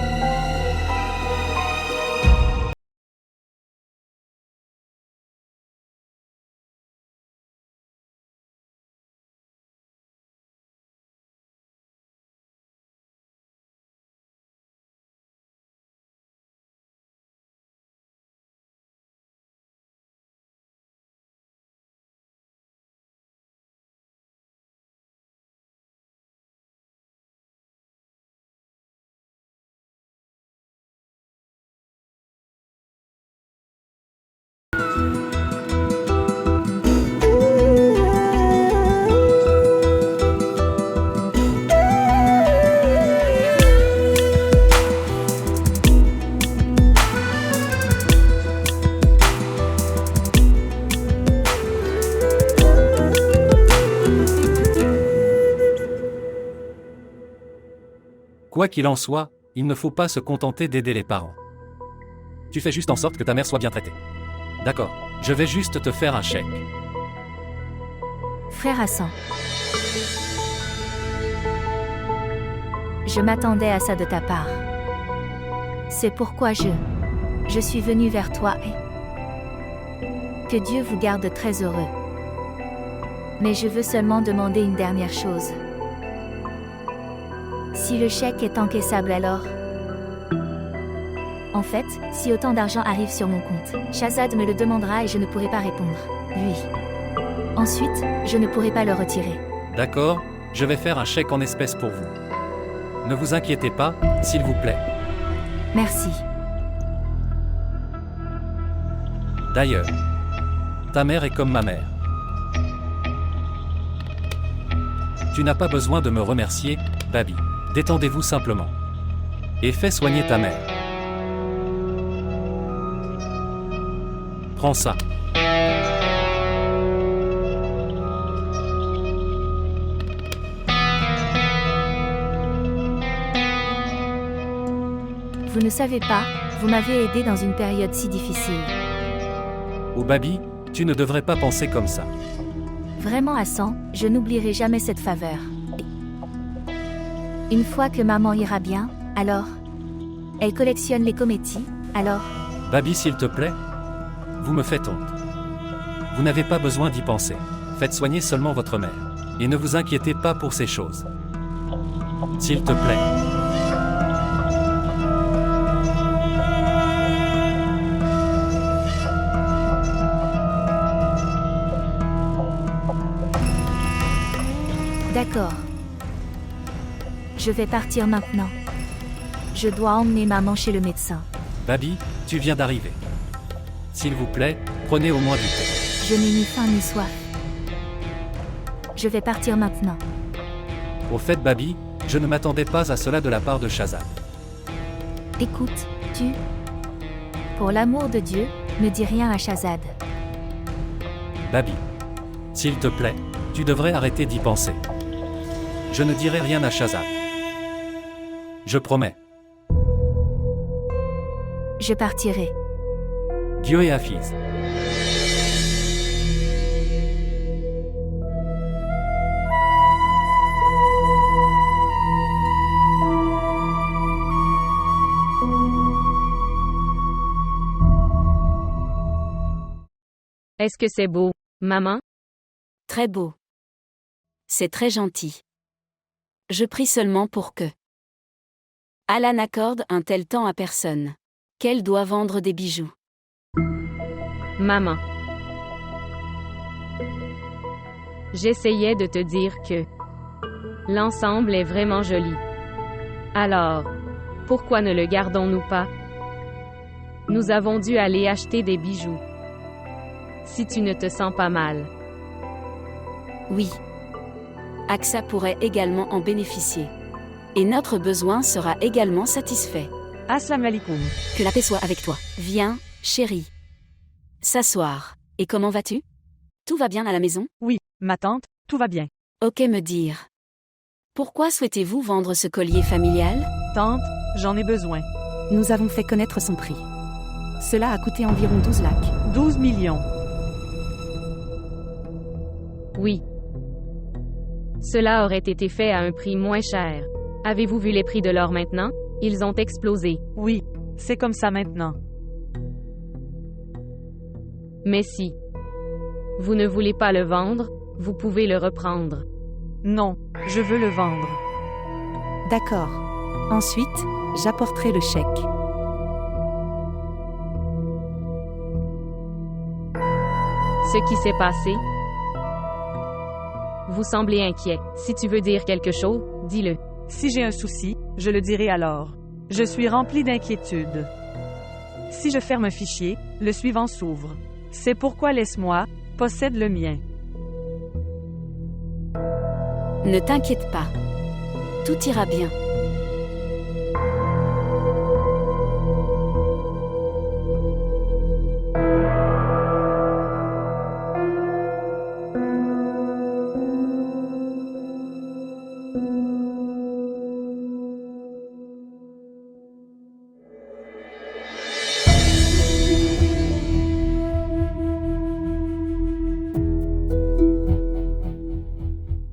Quoi qu'il en soit, il ne faut pas se contenter d'aider les parents. Tu fais juste en sorte que ta mère soit bien traitée. D'accord, je vais juste te faire un chèque.
Frère Hassan. Je m'attendais à ça de ta part. C'est pourquoi je suis venu vers toi et que Dieu vous garde très heureux. Mais je veux seulement demander une dernière chose. Si le chèque est encaissable alors... En fait, si autant d'argent arrive sur mon compte, Shahzad me le demandera et je ne pourrai pas répondre. Lui. Ensuite, je ne pourrai pas le retirer.
D'accord, je vais faire un chèque en espèces pour vous. Ne vous inquiétez pas, s'il vous plaît.
Merci.
D'ailleurs, ta mère est comme ma mère. Tu n'as pas besoin de me remercier, Babi. Détendez-vous simplement. Et fais soigner ta mère. Prends ça.
Vous ne savez pas, vous m'avez aidé dans une période si difficile.
Oh Babi, tu ne devrais pas penser comme ça.
Vraiment Hassan, je n'oublierai jamais cette faveur. Une fois que maman ira bien, alors... Elle collectionne les cométies, alors...
Babi s'il te plaît. Vous me faites honte. Vous n'avez pas besoin d'y penser. Faites soigner seulement votre mère. Et ne vous inquiétez pas pour ces choses. S'il te plaît.
D'accord. Je vais partir maintenant. Je dois emmener maman chez le médecin.
Babi, tu viens d'arriver. S'il vous plaît, prenez au moins du thé.
Je n'ai ni faim ni soif. Je vais partir maintenant.
Au fait, Babi, je ne m'attendais pas à cela de la part de Shazad.
Écoute, pour l'amour de Dieu, ne dis rien à Shazad.
Babi, s'il te plaît, tu devrais arrêter d'y penser. Je ne dirai rien à Shazad. Je promets.
Je partirai.
Dieu et Hafiz.
Est-ce que c'est beau, maman?
Très beau. C'est très gentil. Je prie seulement pour que Allah n'accorde un tel temps à personne. Qu'elle doit vendre des bijoux.
Maman. J'essayais de te dire que l'ensemble est vraiment joli. Alors, pourquoi ne le gardons-nous pas? Nous avons dû aller acheter des bijoux. Si tu ne te sens pas mal.
Oui. Aksa pourrait également en bénéficier. Et notre besoin sera également satisfait.
Assalamu alaikum.
Que la paix soit avec toi. Viens, chérie. S'asseoir. Et comment vas-tu? Tout va bien à la maison?
Oui, ma tante, tout va bien.
Ok, me dire. Pourquoi souhaitez-vous vendre ce collier familial?
Tante, j'en ai besoin.
Nous avons fait connaître son prix. Cela a coûté environ 12 lakhs.
12 millions.
Oui. Cela aurait été fait à un prix moins cher. Avez-vous vu les prix de l'or maintenant? Ils ont explosé.
Oui, c'est comme ça maintenant.
Mais si vous ne voulez pas le vendre, vous pouvez le reprendre.
Non, je veux le vendre.
D'accord. Ensuite, j'apporterai le chèque.
Ce qui s'est passé? Vous semblez inquiet. Si tu veux dire quelque chose, dis-le.
Si j'ai un souci, je le dirai alors. Je suis rempli d'inquiétude. Si je ferme un fichier, le suivant s'ouvre. C'est pourquoi laisse-moi, possède le mien.
Ne t'inquiète pas. Tout ira bien.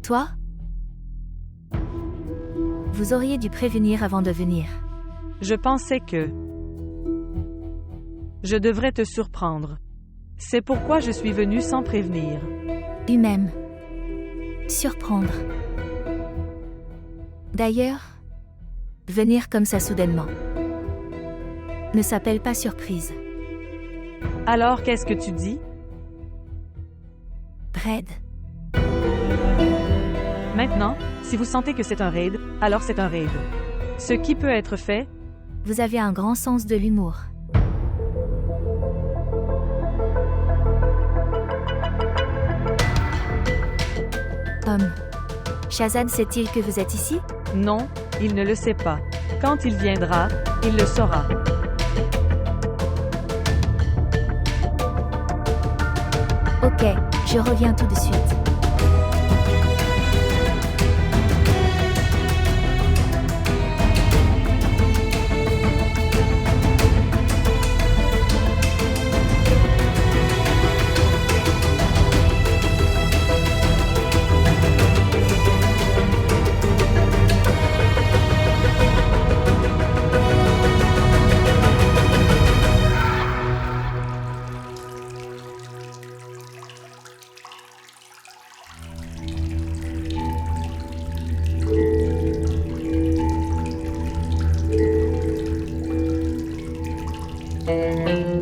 Toi? Vous auriez dû prévenir avant de venir.
Je pensais que je devrais te surprendre. C'est pourquoi je suis venu sans prévenir.
Lui-même. Surprendre. D'ailleurs, venir comme ça soudainement ne s'appelle pas surprise.
Alors qu'est-ce que tu dis?
Raid.
Maintenant, si vous sentez que c'est un raid, alors c'est un raid. Ce qui peut être fait.
Vous avez un grand sens de l'humour. Shazad sait-il que vous êtes ici?
Non, il ne le sait pas. Quand il viendra, il le saura.
Ok, je reviens tout de suite.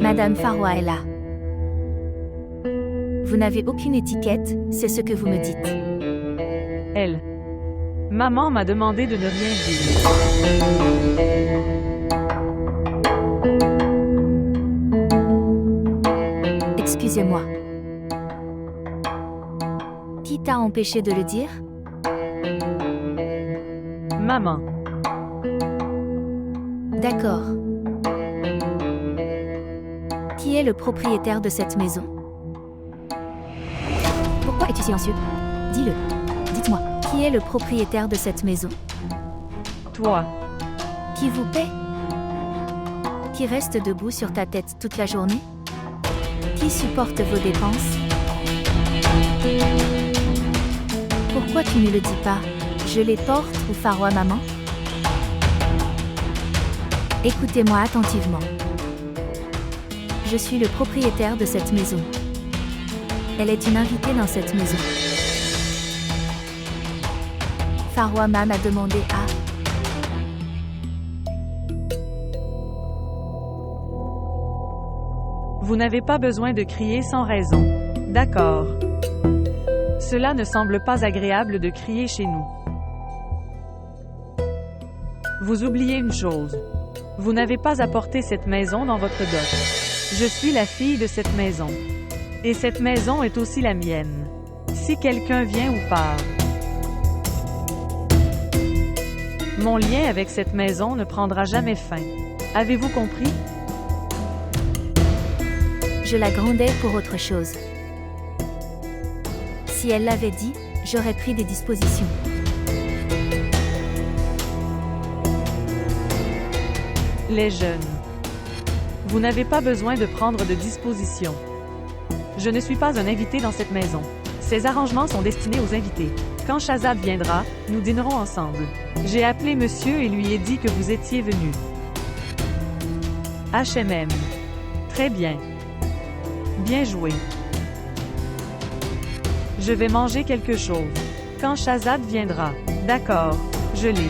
Madame Farwa est là. Vous n'avez aucune étiquette, c'est ce que vous me dites.
Elle. Maman m'a demandé de ne rien dire.
Excusez-moi. Qui t'a empêché de le dire?
Maman.
D'accord. Qui est le propriétaire de cette maison? Pourquoi es-tu silencieux? Dis-le. Dites-moi, qui est le propriétaire de cette maison?
Toi.
Qui vous paie? Qui reste debout sur ta tête toute la journée? Qui supporte vos dépenses? Pourquoi tu ne le dis pas? Je les porte ou Pharaon maman? Écoutez-moi attentivement. Je suis le propriétaire de cette maison. Elle est une invitée dans cette maison. Pharaon m'a demandé à...
Vous n'avez pas besoin de crier sans raison. D'accord. Cela ne semble pas agréable de crier chez nous. Vous oubliez une chose. Vous n'avez pas apporté cette maison dans votre dot. Je suis la fille de cette maison. Et cette maison est aussi la mienne. Si quelqu'un vient ou part. Mon lien avec cette maison ne prendra jamais fin. Avez-vous compris?
Je la grondais pour autre chose. Si elle l'avait dit, j'aurais pris des dispositions.
Les jeunes. Vous n'avez pas besoin de prendre de dispositions. Je ne suis pas un invité dans cette maison. Ces arrangements sont destinés aux invités. Quand Shahzad viendra, nous dînerons ensemble. J'ai appelé monsieur et lui ai dit que vous étiez venu. HMM. Très bien. Bien joué. Je vais manger quelque chose. Quand Shahzad viendra. D'accord, je l'ai.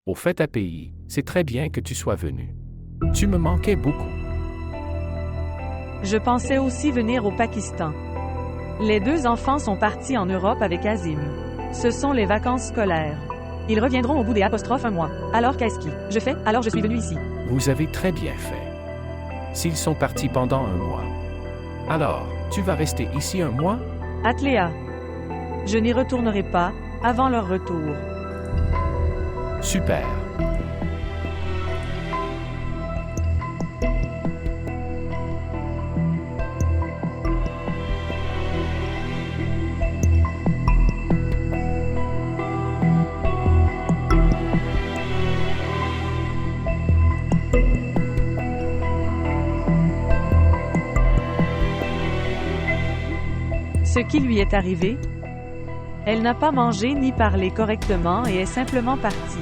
Au fait API, c'est très bien que tu sois venu. Tu me manquais beaucoup.
Je pensais aussi venir au Pakistan. Les deux enfants sont partis en Europe avec Azim. Ce sont les vacances scolaires. Ils reviendront au bout des '1 mois. Alors qu'est-ce qui je fais? Alors je suis venu ici.
Vous avez très bien fait. S'ils sont partis pendant 1 mois. Alors, tu vas rester ici 1 mois?
Atléa. Je n'y retournerai pas avant leur retour.
Super.
Ce qui lui est arrivé? Elle n'a pas mangé ni parlé correctement et est simplement partie.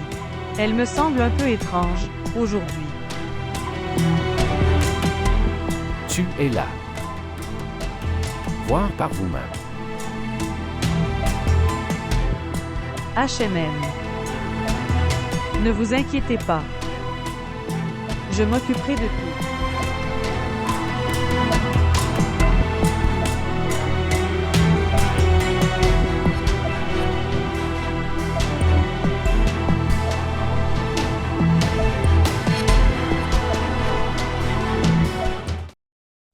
Elle me semble un peu étrange, aujourd'hui.
Tu es là. Voir par vous-même.
HMM. Ne vous inquiétez pas. Je m'occuperai de tout.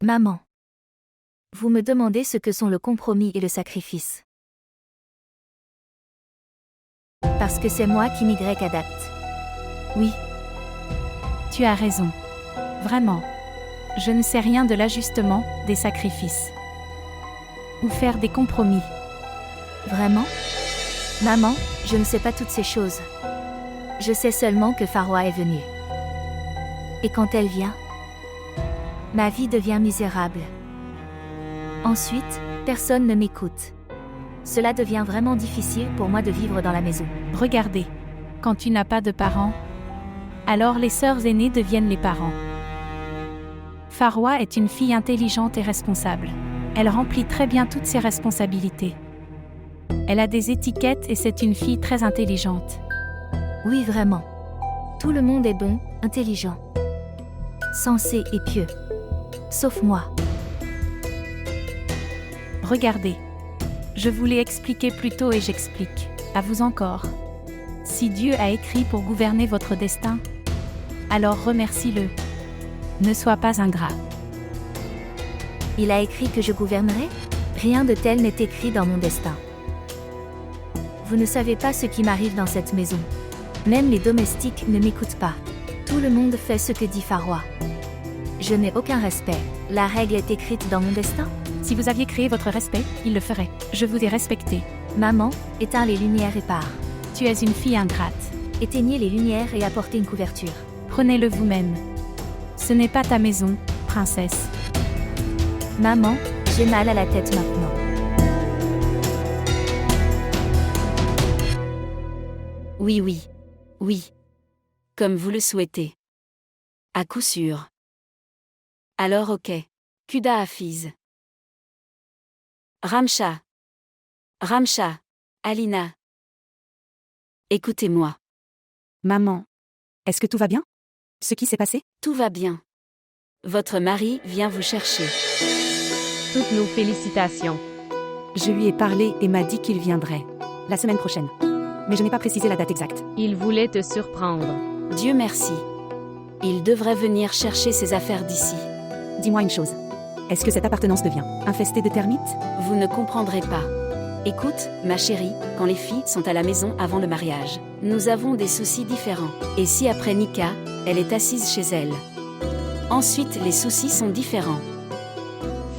Maman. Vous me demandez ce que sont le compromis et le sacrifice. Parce que c'est moi qui m'y adapte.
Oui. Tu as raison. Vraiment. Je ne sais rien de l'ajustement, des sacrifices. Ou faire des compromis.
Vraiment? Maman, je ne sais pas toutes ces choses. Je sais seulement que Farwa est venue. Et quand elle vient, ma vie devient misérable. Ensuite, personne ne m'écoute. Cela devient vraiment difficile pour moi de vivre dans la maison.
Regardez. Quand tu n'as pas de parents, alors les sœurs aînées deviennent les parents. Farwa est une fille intelligente et responsable. Elle remplit très bien toutes ses responsabilités. Elle a des étiquettes et c'est une fille très intelligente.
Oui, vraiment. Tout le monde est bon, intelligent, sensé et pieux. Sauf moi.
Regardez. Je vous l'ai expliqué plus tôt et j'explique. À vous encore. Si Dieu a écrit pour gouverner votre destin, alors remercie-le. Ne sois pas ingrat.
Il a écrit que je gouvernerai? Rien de tel n'est écrit dans mon destin. Vous ne savez pas ce qui m'arrive dans cette maison. Même les domestiques ne m'écoutent pas. Tout le monde fait ce que dit Farwa. Je n'ai aucun respect. La règle est écrite dans mon destin?
Si vous aviez créé votre respect, il le ferait. Je vous ai respecté.
Maman, éteins les lumières et pars.
Tu es une fille ingrate.
Éteignez les lumières et apportez une couverture.
Prenez-le vous-même. Ce n'est pas ta maison, princesse.
Maman, j'ai mal à la tête maintenant.
Oui, oui. Oui. Comme vous le souhaitez. À coup sûr. Alors ok. Kuda Hafiz. Ramcha. Ramcha. Alina. Écoutez-moi.
Maman. Est-ce que tout va bien? Ce qui s'est passé?
Tout va bien. Votre mari vient vous chercher.
Toutes nos félicitations.
Je lui ai parlé et m'a dit qu'il viendrait. La semaine prochaine. Mais je n'ai pas précisé la date exacte.
Il voulait te surprendre.
Dieu merci. Il devrait venir chercher ses affaires d'ici.
Dis-moi une chose. Est-ce que cette appartenance devient infestée de termites?
Vous ne comprendrez pas. Écoute, ma chérie, quand les filles sont à la maison avant le mariage, nous avons des soucis différents. Et si après Nika, elle est assise chez elle? Ensuite, les soucis sont différents.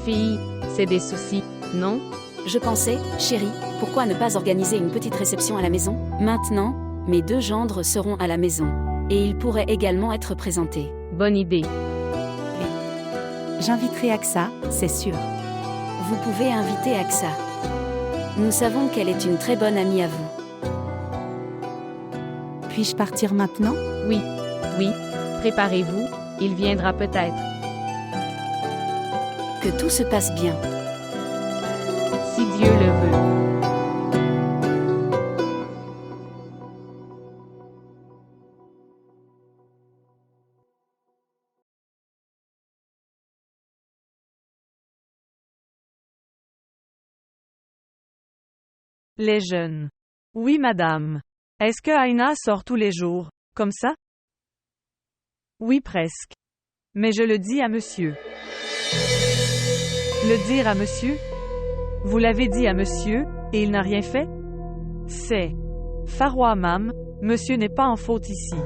Fille, c'est des soucis, non?
Je pensais, chérie, pourquoi ne pas organiser une petite réception à la maison? Maintenant, mes deux gendres seront à la maison. Et ils pourraient également être présentés.
Bonne idée.
J'inviterai Aksa, c'est sûr.
Vous pouvez inviter Aksa. Nous savons qu'elle est une très bonne amie à vous.
Puis-je partir maintenant?
Oui, oui, préparez-vous, il viendra peut-être.
Que tout se passe bien.
Si Dieu le veut.
Les jeunes. Oui, madame. Est-ce que Aina sort tous les jours, comme ça? Oui, presque. Mais je le dis à monsieur. Le dire à monsieur? Vous l'avez dit à monsieur, et il n'a rien fait? C'est Farwa Mam, monsieur n'est pas en faute ici.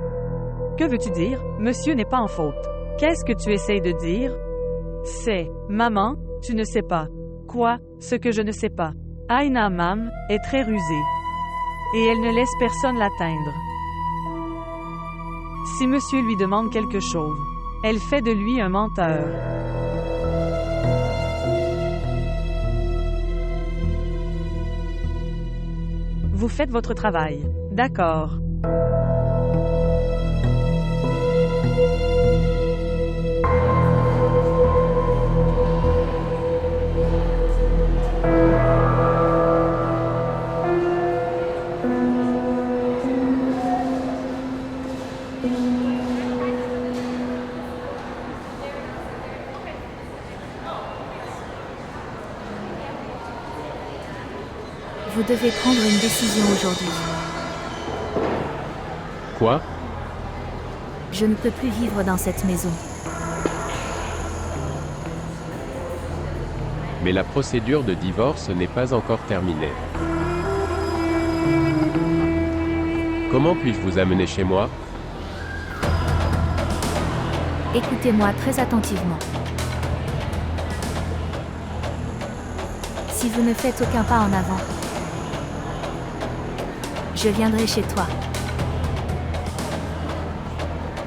Que veux-tu dire? Monsieur n'est pas en faute. Qu'est-ce que tu essayes de dire? C'est Maman, tu ne sais pas. Quoi? Ce que je ne sais pas. Aina Mam est très rusée. Et elle ne laisse personne l'atteindre. Si monsieur lui demande quelque chose, elle fait de lui un menteur. Vous faites votre travail. D'accord.
Vous devez prendre une décision aujourd'hui.
Quoi?
Je ne peux plus vivre dans cette maison.
Mais la procédure de divorce n'est pas encore terminée. Comment puis-je vous amener chez moi?
Écoutez-moi très attentivement. Si vous ne faites aucun pas en avant, je viendrai chez toi.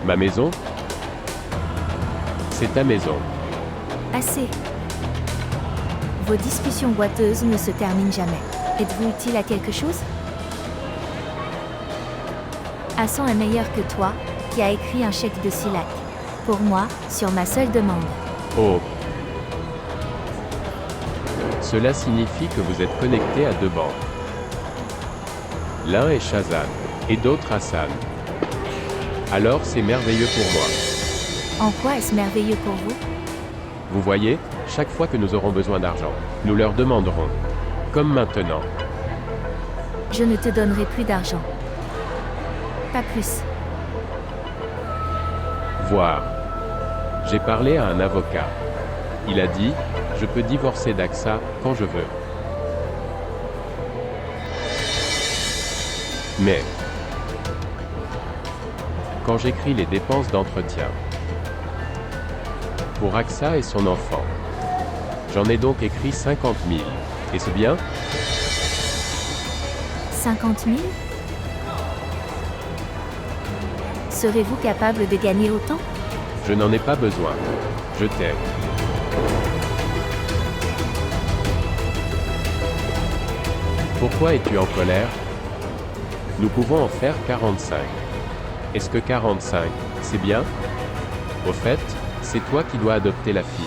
Ma maison? C'est ta maison.
Assez. Vos discussions boiteuses ne se terminent jamais. Êtes-vous utile à quelque chose? Hassan est meilleur que toi, qui a écrit un chèque de 6 lacs. Pour moi, sur ma seule demande.
Oh. Cela signifie que vous êtes connecté à 2 banques. L'un est Shazad, et l'autre Hassan. Alors c'est merveilleux pour moi.
En quoi est-ce merveilleux pour vous?
Vous voyez, chaque fois que nous aurons besoin d'argent, nous leur demanderons. Comme maintenant.
Je ne te donnerai plus d'argent. Pas plus.
Voir. J'ai parlé à un avocat. Il a dit, je peux divorcer d'Aksa quand je veux. Mais, quand j'écris les dépenses d'entretien pour Aksa et son enfant, j'en ai donc écrit 50 000. Et c'est bien?
50 000? Serez-vous capable de gagner autant?
Je n'en ai pas besoin. Je t'aime. Pourquoi es-tu en colère? Nous pouvons en faire 45. Est-ce que 45, c'est bien? Au fait, c'est toi qui dois adopter la fille.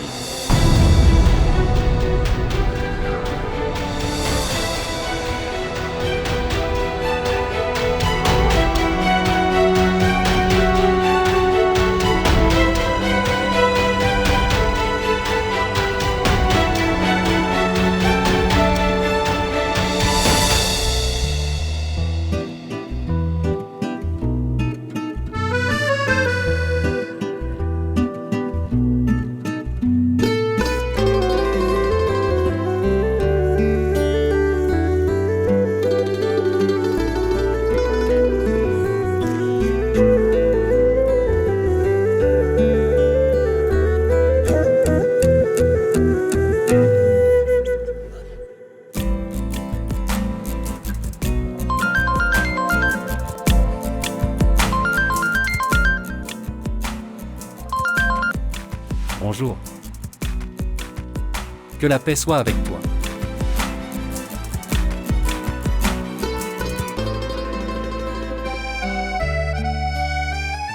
Bonjour. Que la paix soit avec toi.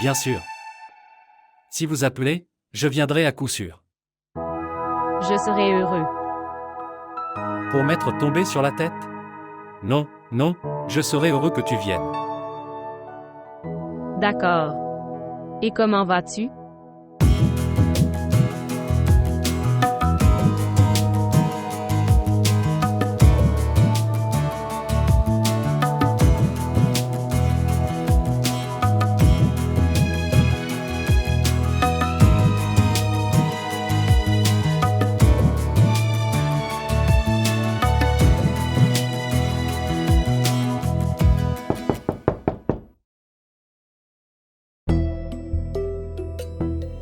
Bien sûr. Si vous appelez, je viendrai à coup sûr.
Je serai heureux.
Pour m'être tombé sur la tête? Non, non, je serai heureux que tu viennes.
D'accord. Et comment vas-tu?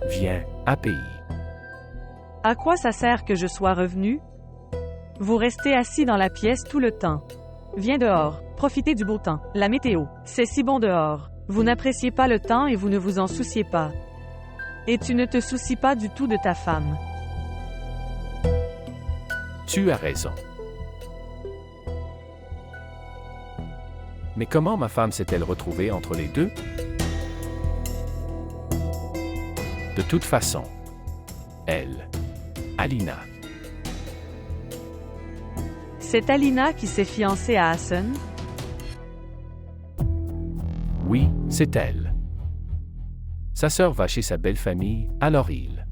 Viens, API.
À quoi ça sert que je sois revenu? Vous restez assis dans la pièce tout le temps. Viens dehors, profitez du beau temps, la météo, c'est si bon dehors. Vous n'appréciez pas le temps et vous ne vous en souciez pas. Et tu ne te soucies pas du tout de ta femme.
Tu as raison. Mais comment ma femme s'est-elle retrouvée entre les deux? De toute façon, elle, Alina.
C'est Alina qui s'est fiancée à Hassan?
Oui, c'est elle. Sa sœur va chez sa belle famille, alors ils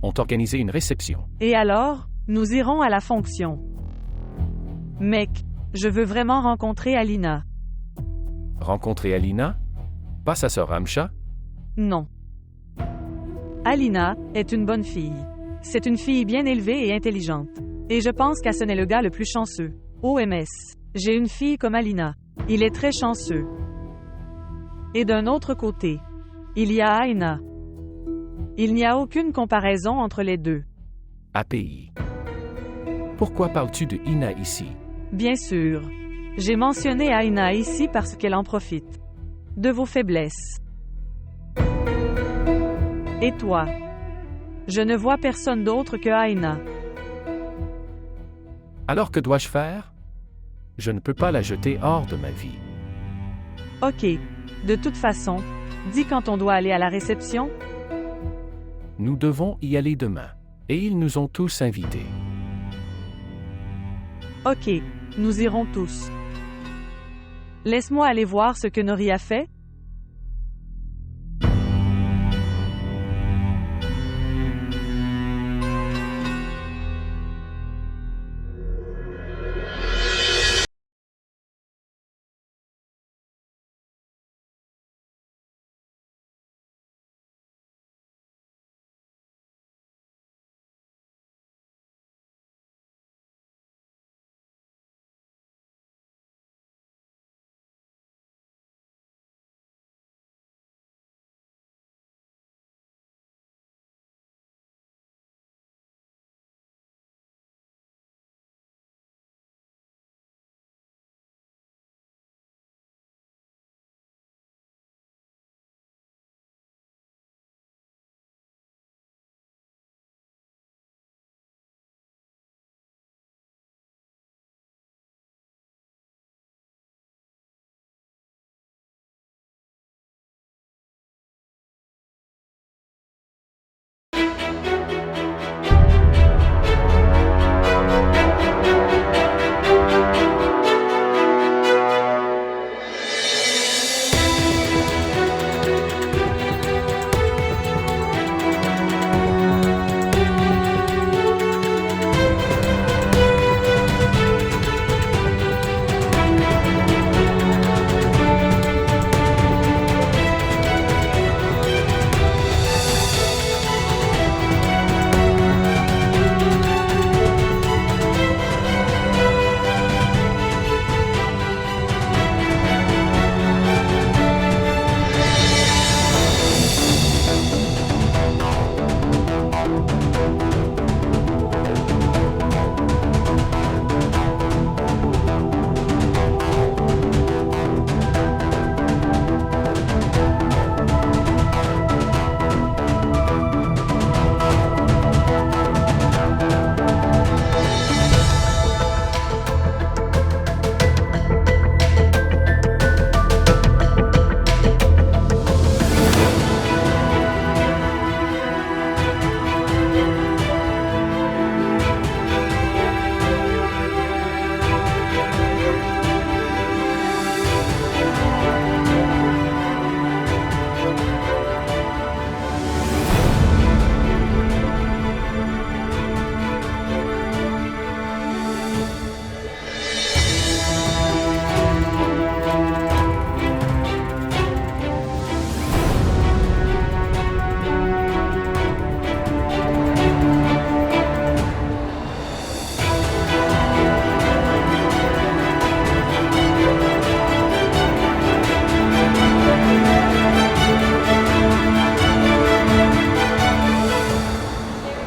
ont organisé une réception.
Et alors, nous irons à la fonction. Mec, je veux vraiment rencontrer Alina.
Rencontrer Alina? Pas sa sœur Amcha?
Non. Alina est une bonne fille. C'est une fille bien élevée et intelligente. Et je pense qu'Hassan est le gars le plus chanceux. OMS. J'ai une fille comme Alina. Il est très chanceux. Et d'un autre côté, il y a Aina. Il n'y a aucune comparaison entre les deux.
API. Pourquoi parles-tu de Ina ici?
Bien sûr. J'ai mentionné Aina ici parce qu'elle en profite. De vos faiblesses. Et toi? Je ne vois personne d'autre que Aina.
Alors que dois-je faire? Je ne peux pas la jeter hors de ma vie.
Ok. De toute façon, dis quand on doit aller à la réception.
Nous devons y aller demain. Et ils nous ont tous invités.
Ok, nous irons tous. Laisse-moi aller voir ce que Nori a fait.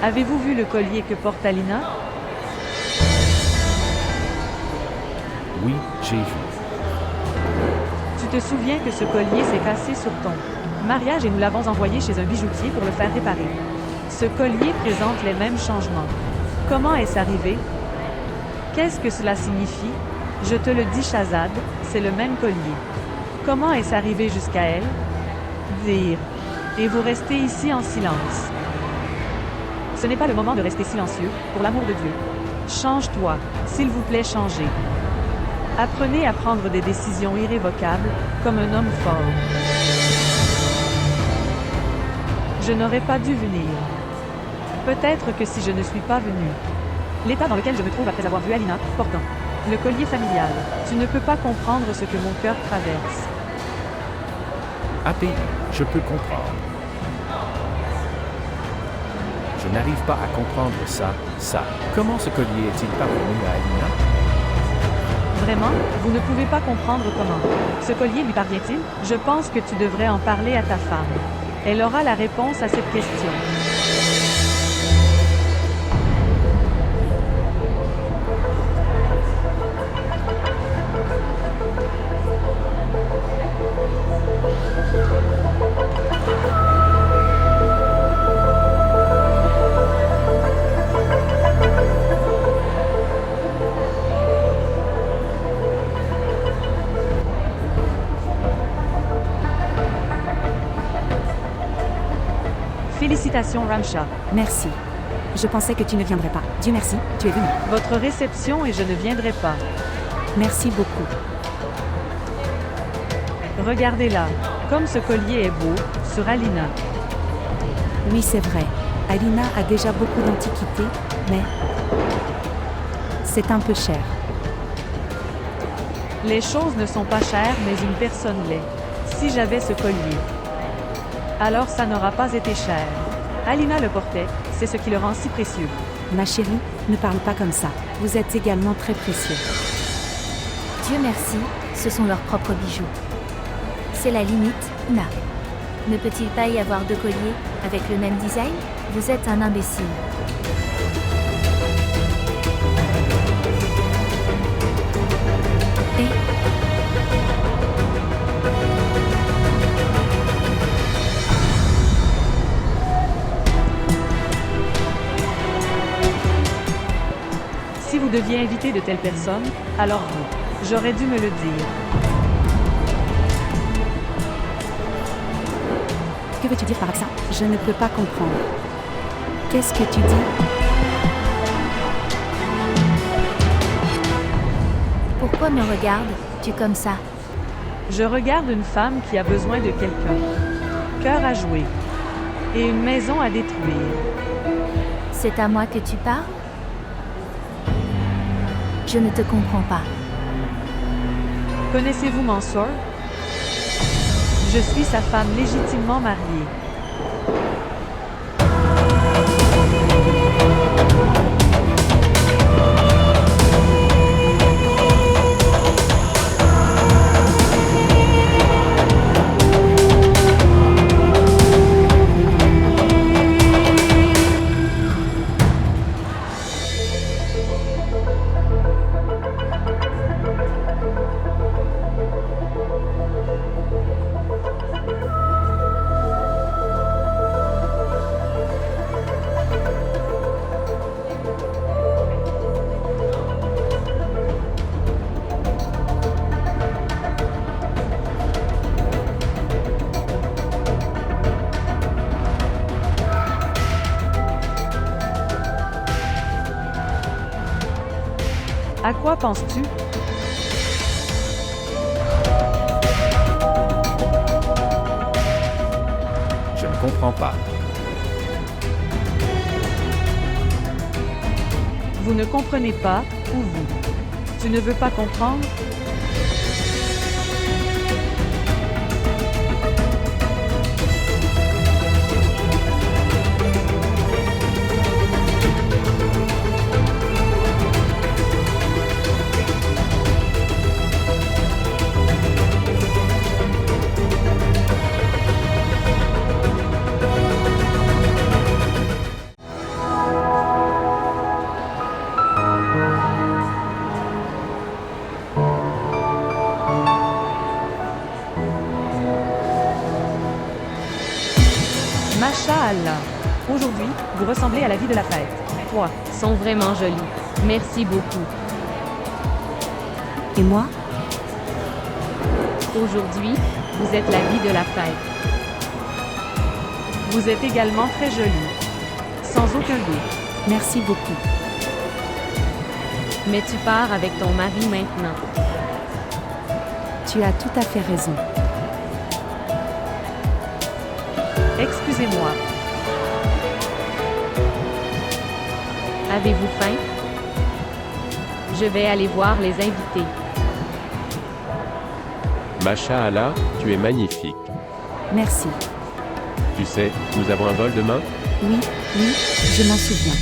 Avez-vous vu le collier que porte Alina?
Oui, j'ai vu.
Tu te souviens que ce collier s'est cassé sur ton mariage et nous l'avons envoyé chez un bijoutier pour le faire réparer. Ce collier présente les mêmes changements. Comment est-ce arrivé? Qu'est-ce que cela signifie? Je te le dis, Shahzad, c'est le même collier. Comment est-ce arrivé jusqu'à elle? Dire. Et vous restez ici en silence. Ce n'est pas le moment de rester silencieux, pour l'amour de Dieu. Change-toi, s'il vous plaît, changez. Apprenez à prendre des décisions irrévocables, comme un homme fort. Je n'aurais pas dû venir. Peut-être que si je ne suis pas venu. L'état dans lequel je me trouve après avoir vu Alina, portant le collier familial, tu ne peux pas comprendre ce que mon cœur traverse.
API, je peux comprendre. Je n'arrive pas à comprendre ça. Comment ce collier est-il parvenu à Alina?
Vraiment? Vous ne pouvez pas comprendre comment. Ce collier lui parvient-il? Je pense que tu devrais en parler à ta femme. Elle aura la réponse à cette question. Félicitations Ramsha.
Merci. Je pensais que tu ne viendrais pas. Dieu merci, tu es venu.
Votre réception et je ne viendrai pas.
Merci beaucoup.
Regardez-la. Comme ce collier est beau, sur Alina.
Oui, c'est vrai. Alina a déjà beaucoup d'antiquité, mais c'est un peu cher.
Les choses ne sont pas chères, mais une personne l'est. Si j'avais ce collier, alors ça n'aura pas été cher. Alina le portait, c'est ce qui le rend si précieux.
Ma chérie, ne parle pas comme ça. Vous êtes également très précieux.
Dieu merci, ce sont leurs propres bijoux. C'est la limite, Na. Ne peut-il pas y avoir deux colliers, avec le même design? Vous êtes un imbécile. Et
si vous deviez inviter de telles personnes, alors vous. J'aurais dû me le dire.
Que veux-tu dire par ça? Je ne peux pas comprendre. Qu'est-ce que tu dis?
pourquoi me regardes-tu comme ça?
Je regarde une femme qui a besoin de quelqu'un. Cœur à jouer. Et une maison à détruire.
C'est à moi que tu parles? Je ne te comprends pas.
Connaissez-vous Mansour? Je suis sa femme légitimement mariée. À quoi penses-tu?
Je ne comprends pas.
Vous ne comprenez pas, ou vous? Tu ne veux pas comprendre? Masha'Allah. Aujourd'hui, vous ressemblez à la vie de la fête. 3.
Sont vraiment jolis. Merci beaucoup.
Et moi?
Aujourd'hui, vous êtes la vie de la fête.
Vous êtes également très jolie. Sans aucun doute.
Merci beaucoup.
Mais tu pars avec ton mari maintenant.
Tu as tout à fait raison.
Excusez-moi.
Avez-vous faim? Je vais aller voir les invités.
Masha'Allah, tu es magnifique.
Merci.
Tu sais, nous avons un vol demain?
Oui, oui, je m'en souviens.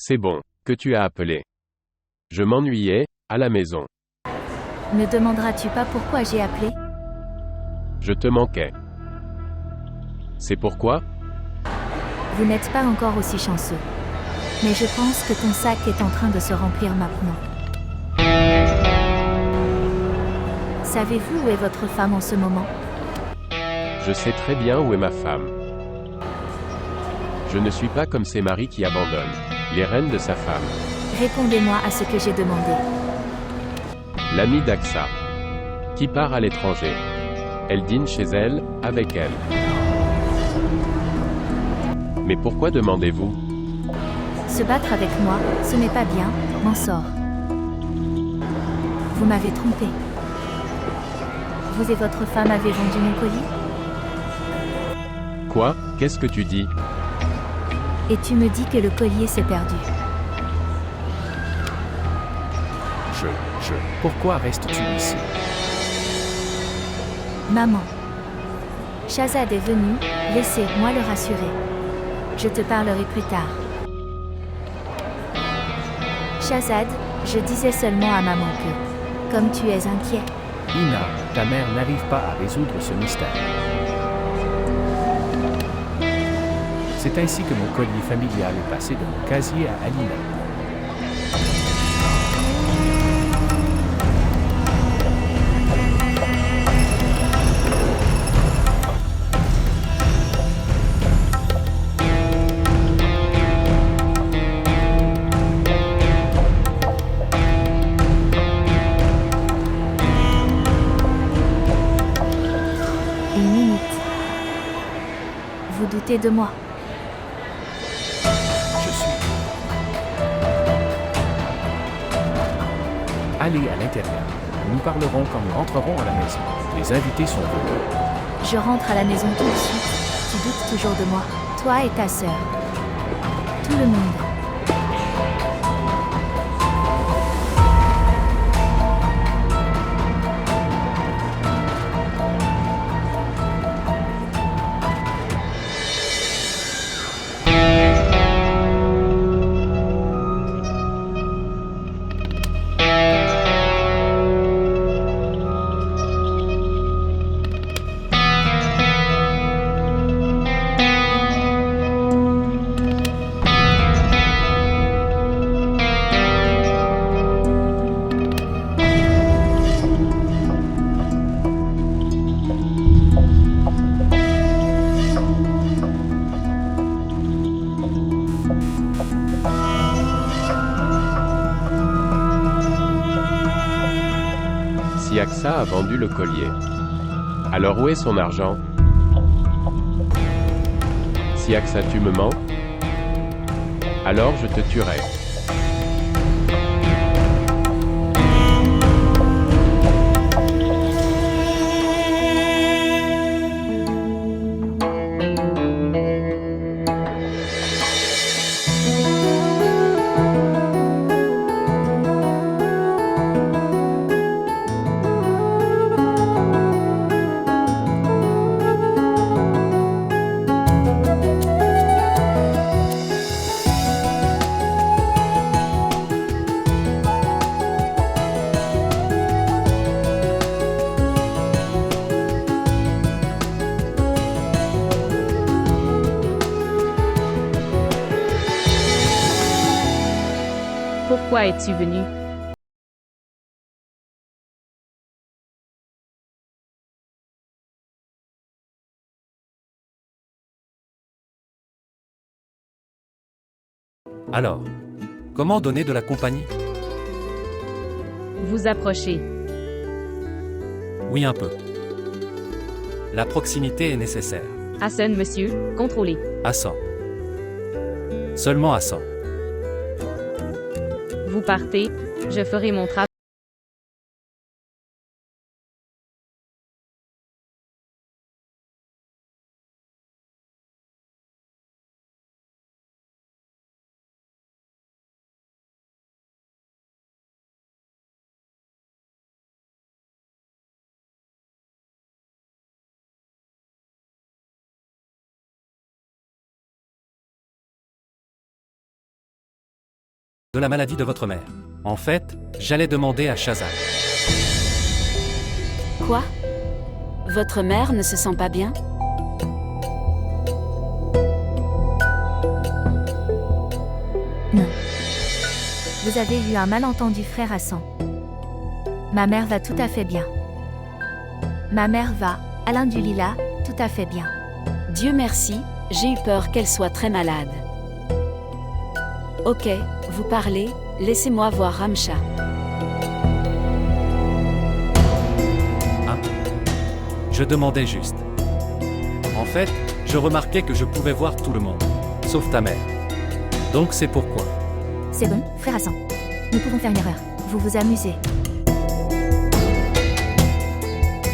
C'est bon, que tu as appelé. Je m'ennuyais, à la maison.
Ne demanderas-tu pas pourquoi j'ai appelé?
Je te manquais. C'est pourquoi?
Vous n'êtes pas encore aussi chanceux. Mais je pense que ton sac est en train de se remplir maintenant. Savez-vous où est votre femme en ce moment?
Je sais très bien où est ma femme. Je ne suis pas comme ces maris qui abandonnent les rênes de sa femme.
Répondez-moi à ce que j'ai demandé.
L'amie d'Axa, qui part à l'étranger. Elle dîne chez elle, avec elle. Mais pourquoi demandez-vous?
Se battre avec moi, ce n'est pas bien, m'en sort. Vous m'avez trompé. Vous et votre femme avez vendu mon colis?
Quoi? Qu'est-ce que tu dis?
Et tu me dis que le collier s'est perdu.
Pourquoi restes-tu ici?
Maman. Shahzad est venu, laissez-moi le rassurer. Je te parlerai plus tard. Shahzad, je disais seulement à maman que, comme tu es inquiet,
Ina, ta mère n'arrive pas à résoudre ce mystère. C'est ainsi que mon collier familial est passé de mon casier à Alina.
une minute. Vous doutez de moi?
Je suis. Allez à l'intérieur. Nous parlerons quand nous rentrerons à la maison. Les invités sont venus.
Je rentre à la maison tout de suite. Tu doutes toujours de moi, toi et ta sœur. Tout le monde.
Si Axa a vendu le collier. Alors où est son argent? Si Axa tu me mens, alors je te tuerai.
Pourquoi es-tu venu?
Alors, comment donner de la compagnie?
Vous approchez.
Oui, un peu. La proximité est nécessaire.
Hassan, monsieur, contrôlez.
À 100. Seulement à 100.
Vous partez, je ferai mon travail.
de la maladie de votre mère. En fait, j'allais demander à Shahzad.
Quoi? Votre mère ne se sent pas bien?
Non. Vous avez eu un malentendu, frère Hassan. Ma mère va tout à fait bien. Ma mère va, alhamdoulilah, tout à fait bien.
Dieu merci, j'ai eu peur qu'elle soit très malade. Ok, vous parlez, laissez-moi voir Ramcha.
Hein? Je demandais juste. En fait, je remarquais que je pouvais voir tout le monde, sauf ta mère. Donc c'est pourquoi.
C'est bon, frère Hassan. Nous pouvons faire une erreur. Vous vous amusez.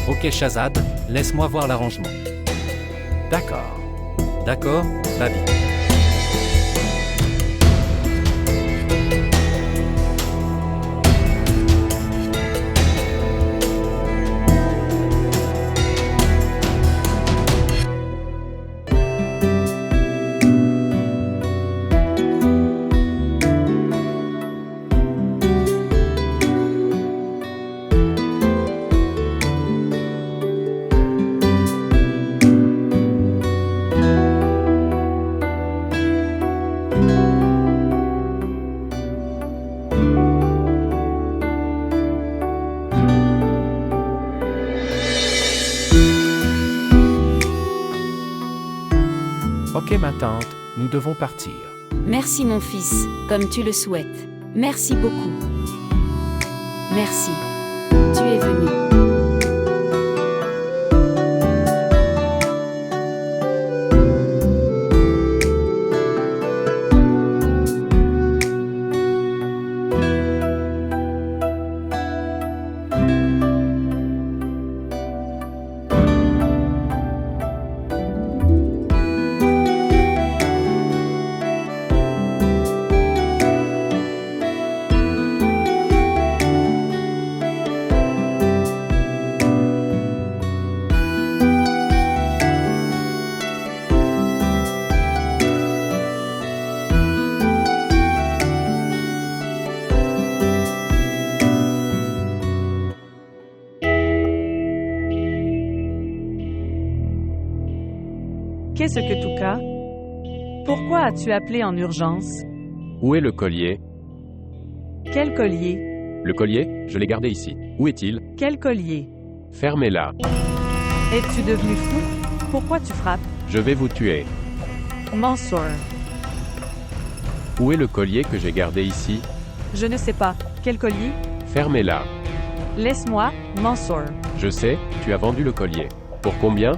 Ok Shahzad, laisse-moi voir l'arrangement.
D'accord.
D'accord, Babi.
Ok ma tante, nous devons partir.
Merci mon fils, comme tu le souhaites. Merci beaucoup. Merci. Tu es venu.
Qu'est-ce que Touka? Pourquoi as-tu appelé en urgence?
Où est le collier?
Quel collier?
Le collier, je l'ai gardé ici. Où est-il?
Quel collier?
Fermez-la.
Es-tu devenu fou? Pourquoi tu frappes?
Je vais vous tuer.
Mansour.
Où est le collier que j'ai gardé ici?
Je ne sais pas. Quel collier?
Fermez-la.
Laisse-moi, Mansour.
Je sais, tu as vendu le collier. Pour combien?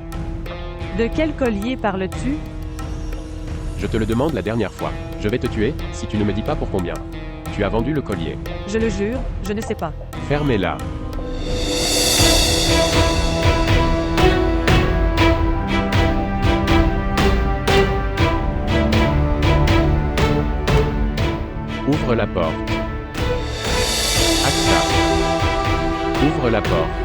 De quel collier parles-tu?
Je te le demande la dernière fois. Je vais te tuer, si tu ne me dis pas pour combien. Tu as vendu le collier.
Je le jure, je ne sais pas.
Fermez-la. Ouvre la porte. Aksa. Ouvre la porte.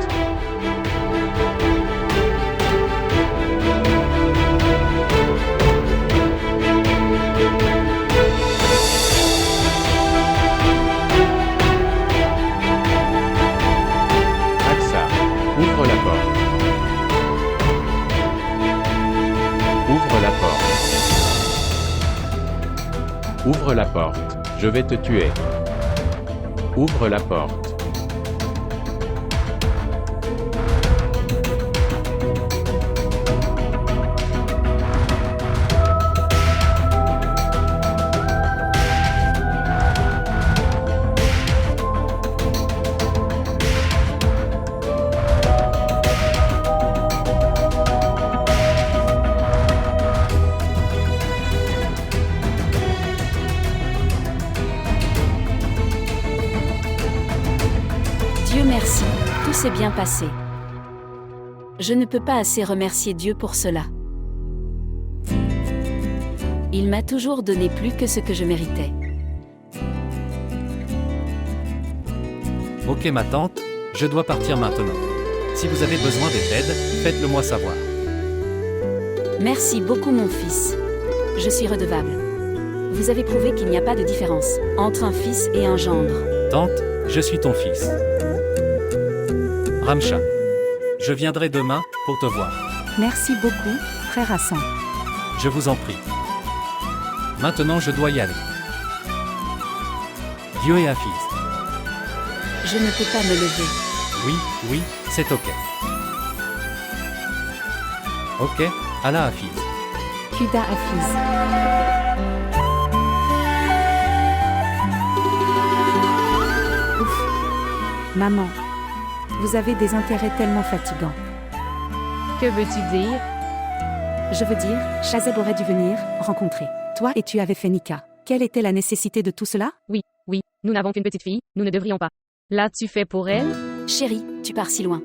Aksa. Ouvre la porte. Ouvre la porte. Ouvre la porte. Je vais te tuer. Ouvre la porte.
Dieu merci, tout s'est bien passé. Je ne peux pas assez remercier Dieu pour cela. Il m'a toujours donné plus que ce que je méritais.
Ok ma tante, je dois partir maintenant. Si vous avez besoin d'aide, faites-le moi savoir.
Merci beaucoup mon fils. Je suis redevable. Vous avez prouvé qu'il n'y a pas de différence entre un fils et un gendre.
Tante, je suis ton fils. Ramcha. Je viendrai demain pour te voir.
Merci beaucoup, frère Hassan.
Je vous en prie. Maintenant je dois y aller. Dieu et Hafiz.
Je ne peux pas me lever.
Oui, c'est ok. Ok, Allah Hafiz.
Kuda Hafiz. Ouf. Maman. Vous avez des intérêts tellement fatigants.
Que veux-tu dire?
Je veux dire, Shazeb aurait dû venir rencontrer toi et tu avais fait Nika. Quelle était la nécessité de tout cela?
Oui, nous n'avons qu'une petite fille, nous ne devrions pas. L'as-tu fait pour elle?
Chérie, tu pars si loin.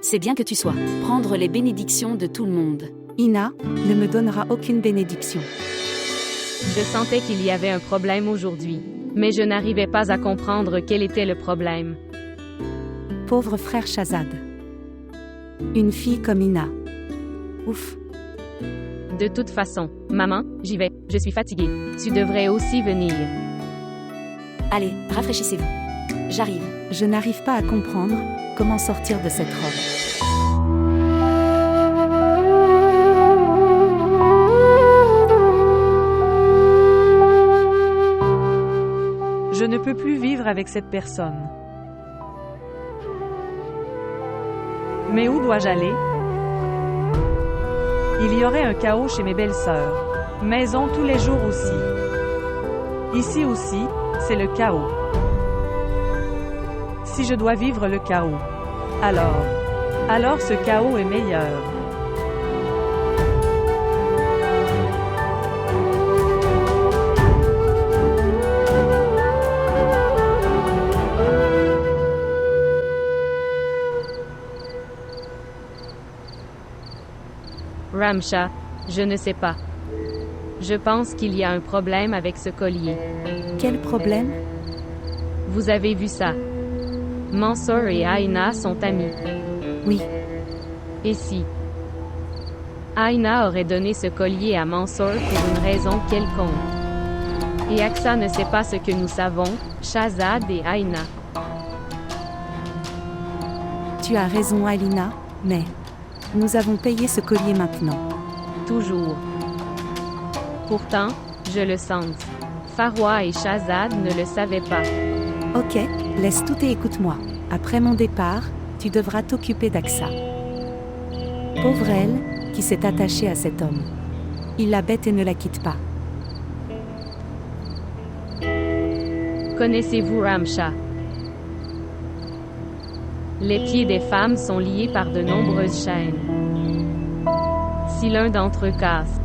C'est bien que tu sois. Prendre les bénédictions de tout le monde.
Ina ne me donnera aucune bénédiction.
Je sentais qu'il y avait un problème aujourd'hui, mais je n'arrivais pas à comprendre quel était le problème.
Pauvre frère Shazad. Une fille comme Ina. Ouf.
De toute façon, maman, j'y vais, je suis fatiguée. Tu devrais aussi venir.
Allez, rafraîchissez-vous. J'arrive.
Je n'arrive pas à comprendre comment sortir de cette robe.
Je ne peux plus vivre avec cette personne. Mais où dois-je aller? Il y aurait un chaos chez mes belles-sœurs. Maison tous les jours aussi. Ici aussi, c'est le chaos. Si je dois vivre le chaos, alors ce chaos est meilleur.
Ramcha, je ne sais pas. Je pense qu'il y a un problème avec ce collier.
Quel problème?
Vous avez vu ça? Mansour et Aïna sont amis.
Oui.
Et si Aïna aurait donné ce collier à Mansour pour une raison quelconque? Et Aksa ne sait pas ce que nous savons, Shazad et Aïna.
Tu as raison, Alina, mais nous avons payé ce collier maintenant.
Toujours. Pourtant, je le sens. Farwa et Shazad ne le savaient pas.
Ok, laisse tout et écoute-moi. Après mon départ, tu devras t'occuper d'Aksa. Pauvre elle, qui s'est attachée à cet homme. Il la bête et ne la quitte pas.
Connaissez-vous Ramcha? Les pieds des femmes sont liés par de nombreuses chaînes. Si l'un d'entre eux casse,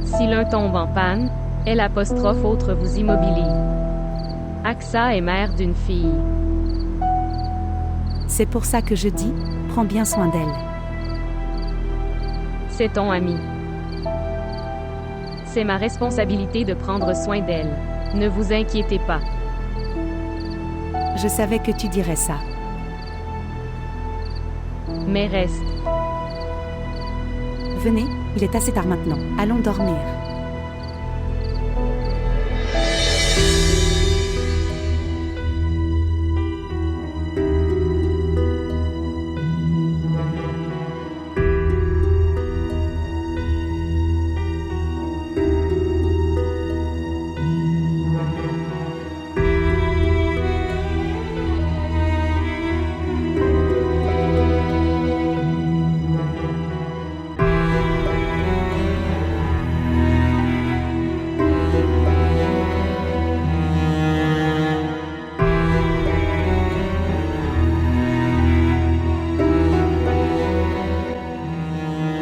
si l'un tombe en panne, elle apostrophe autre vous immobilise. Aksa est mère d'une fille.
C'est pour ça que je dis, prends bien soin d'elle.
C'est ton amie. C'est ma responsabilité de prendre soin d'elle. Ne vous inquiétez pas.
Je savais que tu dirais ça.
Mais reste.
Venez, il est assez tard maintenant. Allons dormir.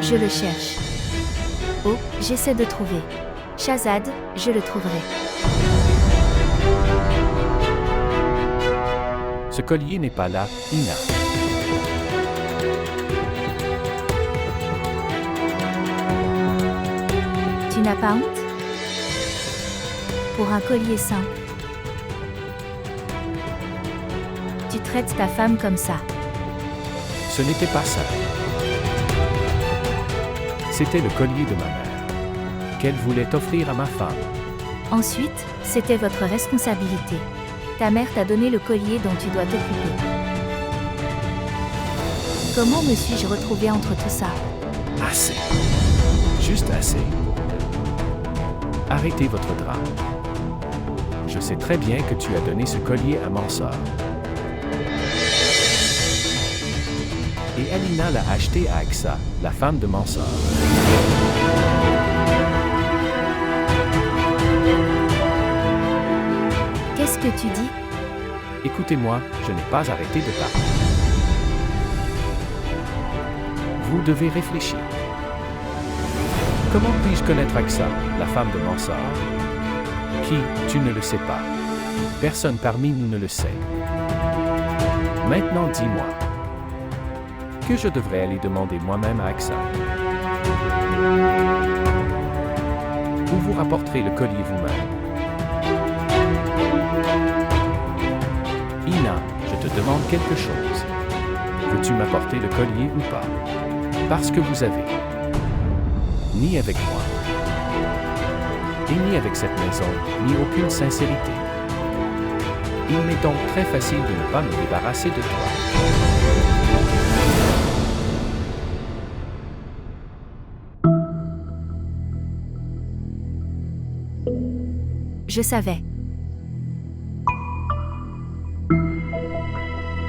Je le cherche. Oh, j'essaie de trouver. Shazad, je le trouverai.
Ce collier n'est pas là, Ina.
Tu n'as pas honte? Pour un collier simple. Tu traites ta femme comme ça.
Ce n'était pas ça. C'était le collier de ma mère. qu'elle voulait offrir à ma femme.
Ensuite, c'était votre responsabilité. Ta mère t'a donné le collier dont tu dois t'occuper. Comment me suis-je retrouvée entre tout ça?
Assez. Juste assez. Arrêtez votre drame. Je sais très bien que tu as donné ce collier à Mansor. Et Alina l'a acheté à Axa, la femme de Mansor.
Qu'est-ce que tu dis?
Écoutez-moi, je n'ai pas arrêté de parler. Vous devez réfléchir. Comment puis-je connaître Axa, la femme de Mansor? Qui, tu ne le sais pas. Personne parmi nous ne le sait. Maintenant dis-moi. Que je devrais aller demander moi-même à Axa? Ou vous rapporterez le collier vous-même? Ina, je te demande quelque chose. Veux-tu m'apporter le collier ou pas? Parce que vous avez, ni avec moi, et ni avec cette maison, ni aucune sincérité. Il m'est donc très facile de ne pas me débarrasser de toi.
Je savais.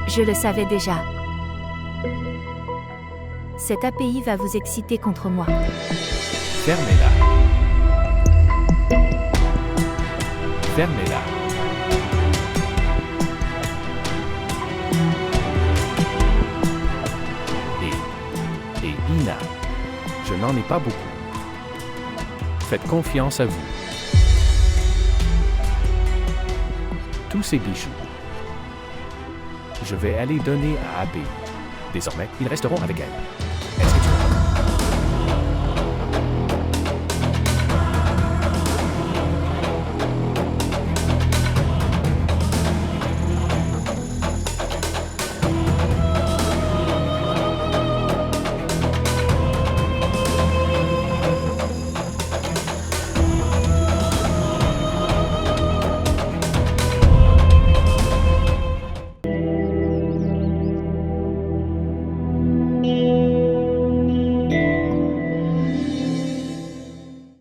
Je le savais déjà. Cette API va vous exciter contre moi.
Fermez-la. Fermez-la. Et Ina, je n'en ai pas beaucoup. Faites confiance à vous. Tous ces bijoux, je vais aller donner à API. Désormais, ils resteront avec elle.